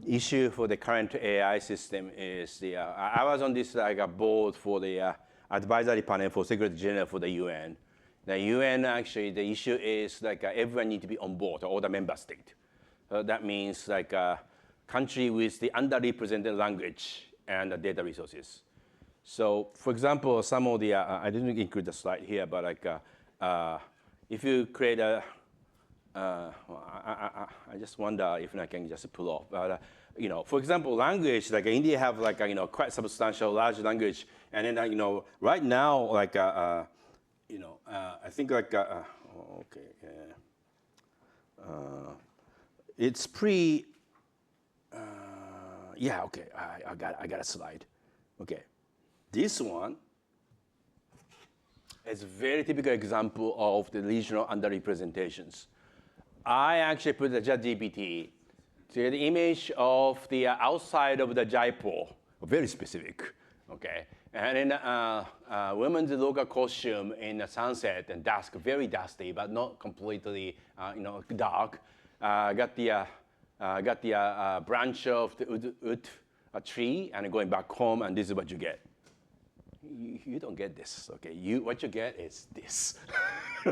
[SPEAKER 2] issue for the current AI system is I was on this like a board for the advisory panel for Secretary General for the UN. The UN actually, the issue is like everyone needs to be on board, all the member states. That means like country with the underrepresented language and the data resources. So, for example, some of the, I didn't include the slide here, but like if you create a, I just wonder if I can just pull off. But, for example, language, like India have like, quite substantial large language. And then, right now, like, I think like, okay, it's pretty, yeah, okay, I got a slide. Okay, this one is a very typical example of the regional underrepresentations. I actually put the ChatGPT to the image of the outside of the Jaipur, very specific, okay? And then women's local costume in the sunset and dusk, very dusty, but not completely, dark. Got the branch of the wood tree and going back home, and this is what you get. you don't get this, okay? What you get is this,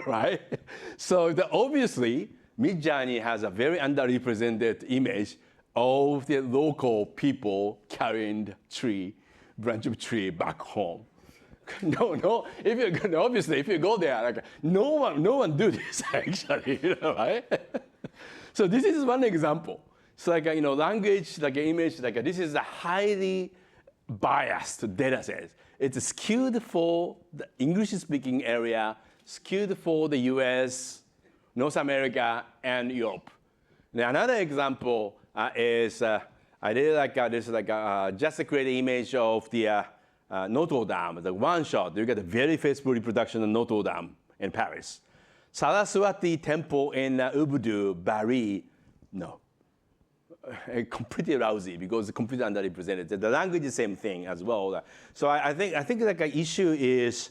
[SPEAKER 2] right? So obviously, Midjourney has a very underrepresented image of the local people carrying the branch of tree back home. No, obviously, if you go there, like, no one do this actually, right? So this is one example. So like, language, like image, like this is a highly biased data set. It's skewed for the English-speaking area, skewed for the US, North America, and Europe. Now, another example is I did like this, just to create an image of the Notre Dame, the one shot. You get a very faithful reproduction of Notre Dame in Paris. Saraswati Temple in Ubud, Bari, no. Completely lousy because it's completely underrepresented. The language is the same thing as well. So I think like an issue is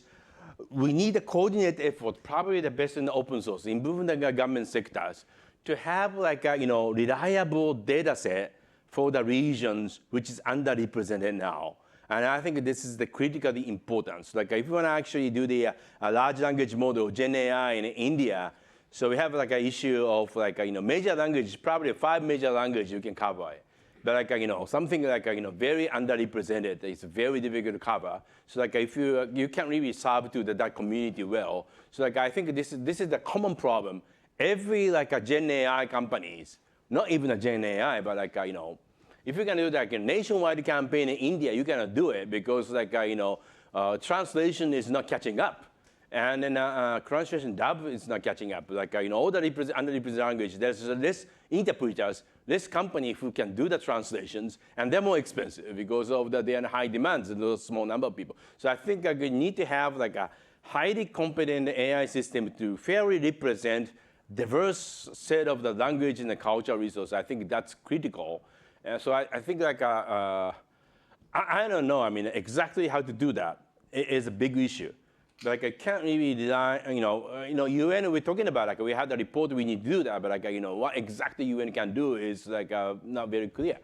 [SPEAKER 2] we need a coordinated effort, probably the best in the open source, improving the government sectors, to have like a reliable data set for the regions which is underrepresented now. And I think this is the critically importance. Like if you want to actually do the large language model, Gen AI in India, so we have like an issue of like major language, probably 5 major languages you can cover it. But like something like very underrepresented, it's very difficult to cover. So like if you can't really serve to that community well. So like I think this is the common problem. Every like a Gen AI companies, not even a Gen AI, but like if you're gonna do like a nationwide campaign in India, you cannot do it because like translation is not catching up. And then translation dub is not catching up. Like all the underrepresented language, there's less interpreters, less company who can do the translations, and they're more expensive because of their high demands and those small number of people. So I think we need to have like a highly competent AI system to fairly represent diverse set of the language and the cultural resources. I think that's critical. So I think like I don't know. I mean, exactly how to do that is a big issue. Like I can't really design, UN we're talking about, like we had a report we need to do that, but like, what exactly UN can do is like not very clear.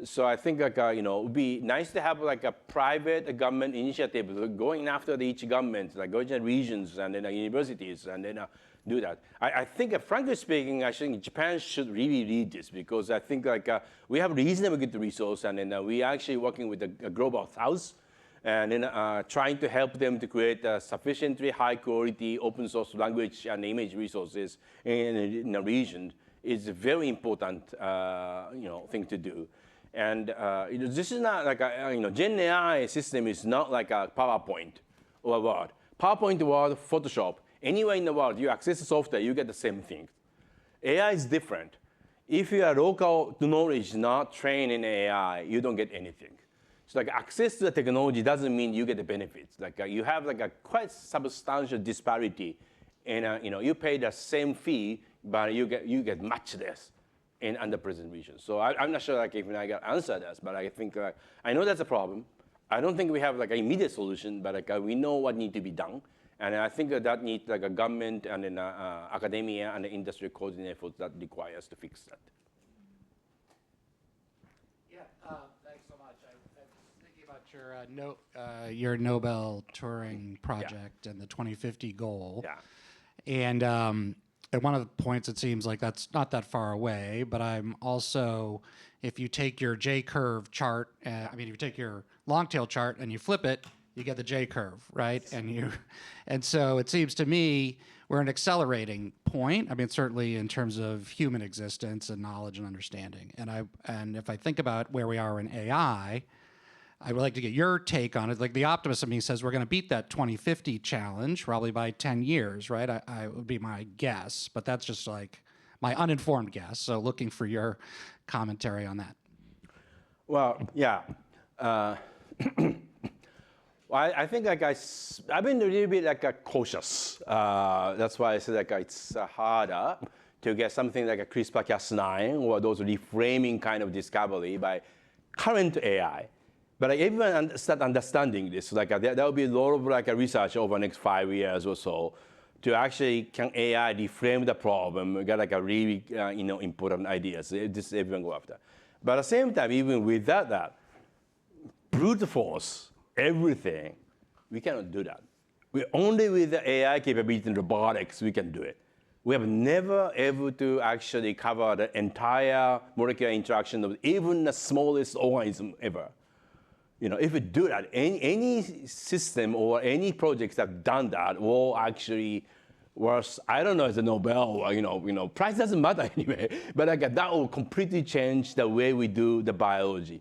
[SPEAKER 2] So I think like, it would be nice to have like a private government initiative going after each government, like going to regions and then universities and then do that. I think frankly speaking, I think Japan should really lead this because I think like we have reasonably good resource and then we're actually working with the Global South. And then trying to help them to create sufficiently high quality open source language and image resources in a region is a very important thing to do. And this is not like a Gen AI system is not like a PowerPoint or a Word. PowerPoint, Word, Photoshop. Anywhere in the world, you access the software, you get the same thing. AI is different. If your local knowledge is not trained in AI, you don't get anything. So like access to the technology doesn't mean you get the benefits. Like you have like a quite substantial disparity, and you pay the same fee, but you get much less in underrepresented regions. So I'm not sure like if I got answer this, but I think I know that's a problem. I don't think we have like an immediate solution, but like we know what needs to be done, and I think that needs like a government and then academia and the industry coordinated efforts that requires to fix that.
[SPEAKER 8] Your Nobel Turing project and the 2050 goal.
[SPEAKER 2] Yeah.
[SPEAKER 8] And at one of the points, it seems like that's not that far away, but I'm also, if you take your J-curve chart, if you take your long tail chart and you flip it, you get the J-curve, right? And so it seems to me we're an accelerating point. I mean, certainly in terms of human existence and knowledge and understanding. And if I think about where we are in AI, I would like to get your take on it. Like the optimist of me says we're going to beat that 2050 challenge probably by 10 years, right? I would be my guess, but that's just like my uninformed guess. So looking for your commentary on that.
[SPEAKER 2] Well, yeah. Well, I think like I've been a little bit like cautious. That's why I said like it's harder to get something like a CRISPR-Cas9 or those reframing kind of discovery by current AI. But like everyone start understanding this, like there will be a lot of like research over the next 5 years or so to actually can AI reframe the problem, get like a really important ideas. This everyone go after. But at the same time, even without that, brute force everything We cannot do that. We only with the AI capability in robotics we can do it. We have never able to actually cover the entire molecular interaction of even the smallest organism ever. If we do that, any system or any projects that have done that will actually worth, I don't know, it's a Nobel, price doesn't matter anyway, but that will completely change the way we do the biology.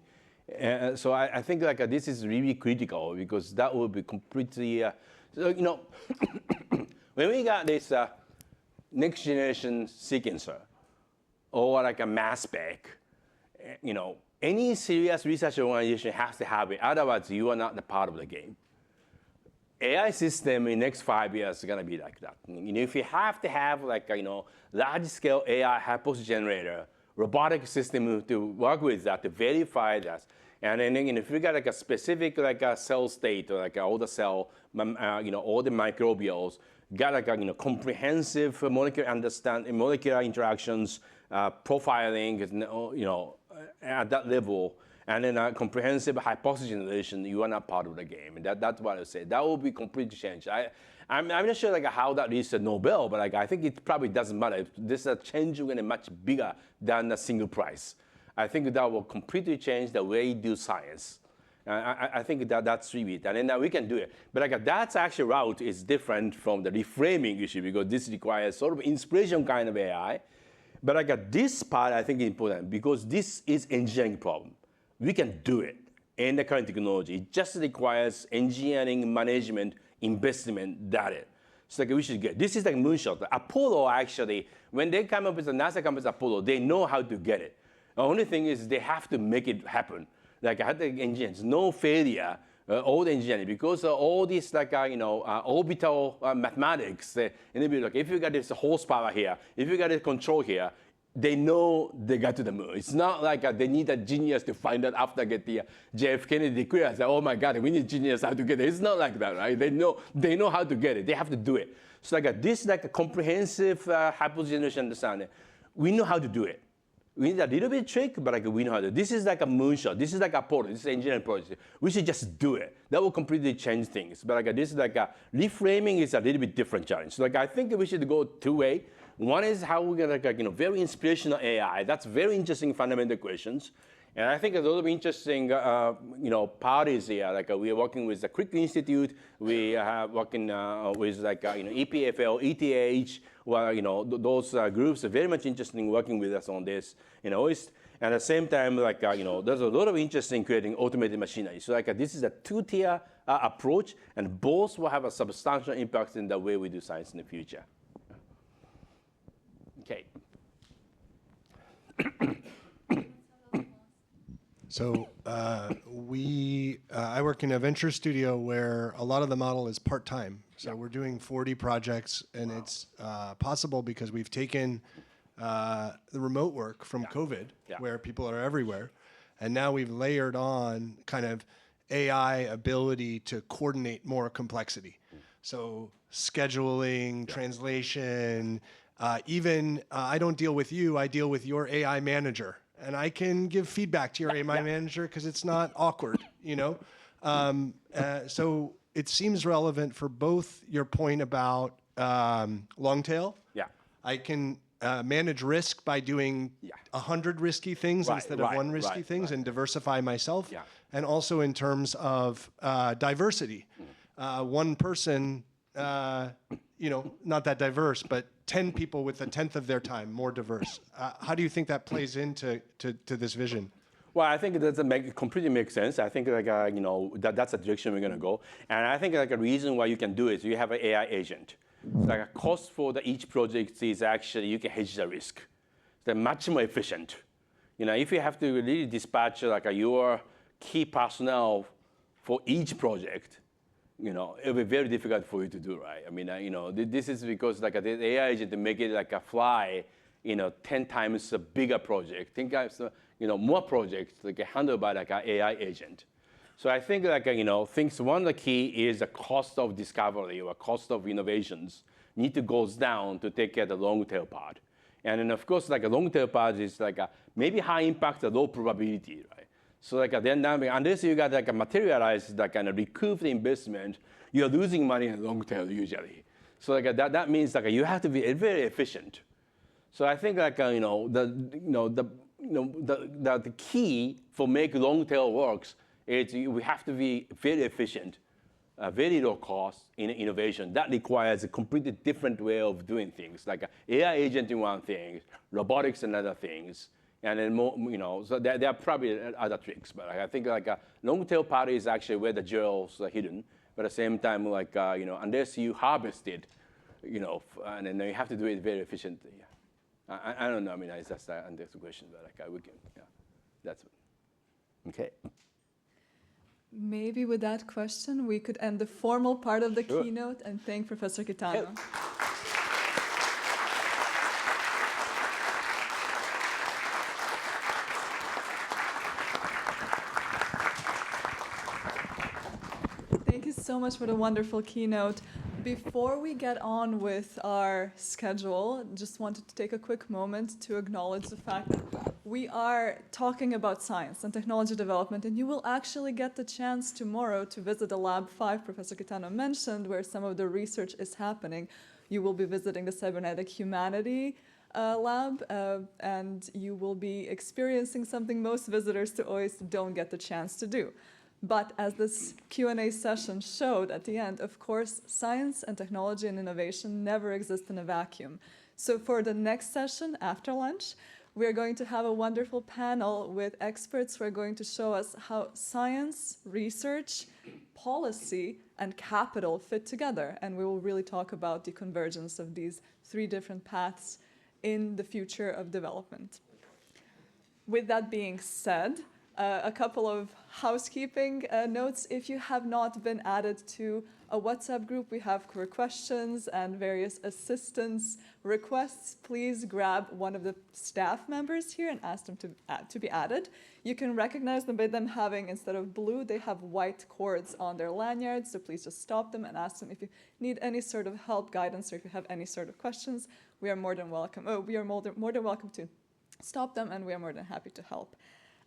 [SPEAKER 2] So I think this is really critical because that will be completely, when we got this next generation sequencer or a mass spec, any serious research organization has to have it. Otherwise, you are not the part of the game. AI system in the next 5 years is going to be like that. If you have to have large-scale AI hypothesis generator, robotic system to work with that to verify that, and then if you got a specific cell state or all the cell, all the microbials, got comprehensive molecular interactions, profiling, at that level, and then a comprehensive hypothesis generation, you are not part of the game. And that's what I say. That will be completely changed. I'm not sure how that leads to Nobel, but I think it probably doesn't matter. This is a change going to be much bigger than a single prize. I think that will completely change the way you do science. I think that's really it. And then we can do it. But that's actually route is different from the reframing issue because this requires sort of inspiration kind of AI. But this part I think is important because this is engineering problem. We can do it in the current technology. It just requires engineering, management, investment, that's it. So we should get, this is like moonshot. Apollo actually, when they come up with, NASA comes with Apollo, they know how to get it. The only thing is they have to make it happen. I had the engineers, no failure, all the engineering, because all this orbital mathematics, and if you got this horsepower here, if you got a control here, they know they got to the moon. It's not like they need a genius to find out after get the JF Kennedy clearance. Oh my God, we need genius how to get it. It's not like that, right? They know how to get it. They have to do it. So this a comprehensive hypothesis generation understanding. We know how to do it. We need a little bit of trick, but we know how to. This is like a moonshot. This is like a portal. This is engineering project. We should just do it. That will completely change things. But this is reframing is a little bit different challenge. So I think we should go two-way. One is how we're gonna very inspirational AI. That's very interesting fundamental questions. And I think a lot of interesting parties here. We are working with the Crick Institute. We are working with EPFL, ETH. Well, those groups are very much interested in working with us on this in OIST. And at the same time, there's a lot of interest in creating automated machinery. So this is a two-tier approach, and both will have a substantial impact in the way we do science in the future. Okay.
[SPEAKER 9] So I work in a venture studio where a lot of the model is part-time. So we're doing 40 projects, and it's possible because we've taken the remote work from COVID, where people are everywhere, and now we've layered on kind of AI ability to coordinate more complexity. So scheduling, translation, even I don't deal with you, I deal with your AI manager. And I can give feedback to your AI manager because it's not awkward, So it seems relevant for both your point about long tail. Yeah. I can manage risk by doing 100 risky things instead of one risky things and diversify myself. Yeah. And also in terms of diversity. One person, not that diverse, but 10 people with a tenth of their time, more diverse. How do you think that plays into this vision?
[SPEAKER 2] Well, I think that completely makes sense. I think that's the direction we're going to go. And I think a reason why you can do it is you have an AI agent. A cost for each project is actually you can hedge the risk. They're much more efficient. If you have to really dispatch your key personnel for each project, it'll be very difficult for you to do, right? I mean, this is because the AI agent to make it a fly, 10 times a bigger project, 10 times more projects handled by an AI agent. So I think one of the key is the cost of discovery or cost of innovations need to goes down to take care of the long tail part. And then of course a long tail part is maybe high impact, low probability, right? So like then unless you got like a materialized like kind of recoup the investment, you're losing money in the long tail usually. So like that means like you have to be very efficient. So I think like the key for make long tail works is we have to be very efficient, very low cost in innovation. That requires a completely different way of doing things, like AI agent in one thing, robotics and other things, and then more, so there are probably other tricks. But I think like a long tail part is actually where the jewels are hidden. But at the same time, like unless you harvest it, and then you have to do it very efficiently. I don't know. I mean, it's just the question, but like we can, that's okay.
[SPEAKER 1] Maybe with that question, we could end the formal part of the keynote and thank Professor Kitano. Thank you so much for the wonderful keynote. Before we get on with our schedule, just wanted to take a quick moment to acknowledge the fact that we are talking about science and technology development, and you will actually get the chance tomorrow to visit the Lab 5 Professor Kitano mentioned, where some of the research is happening. You will be visiting the Cybernetic Humanity lab, and you will be experiencing something most visitors to OIST don't get the chance to do. But as this Q&A session showed at the end, of course, science and technology and innovation never exist in a vacuum. So for the next session after lunch, we are going to have a wonderful panel with experts who are going to show us how science, research, policy, and capital fit together. And we will really talk about the convergence of these three different paths in the future of development. With that being said, a couple of housekeeping notes. If you have not been added to a WhatsApp group, we have quick questions and various assistance requests. Please grab one of the staff members here and ask them to be added. You can recognize them by them having, instead of blue, they have white cords on their lanyards. So please just stop them and ask them if you need any sort of help, guidance, or if you have any sort of questions. We are more than welcome. We are more than welcome to stop them, and we are more than happy to help.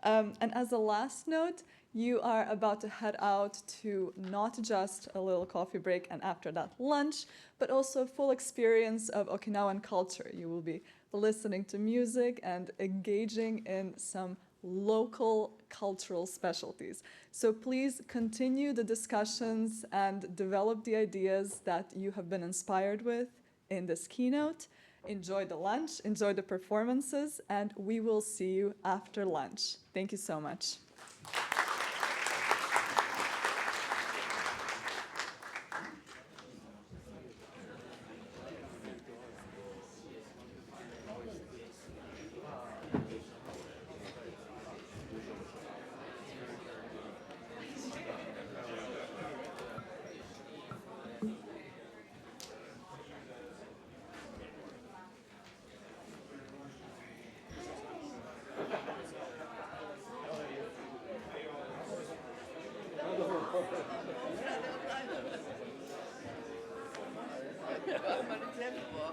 [SPEAKER 1] And as a last note, you are about to head out to not just a little coffee break and after that lunch, but also a full experience of Okinawan culture. You will be listening to music and engaging in some local cultural specialties. So please continue the discussions and develop the ideas that you have been inspired with in this keynote. Enjoy the lunch, enjoy the performances, and we will see you after lunch. Thank you so much.
[SPEAKER 4] Ma il tempo,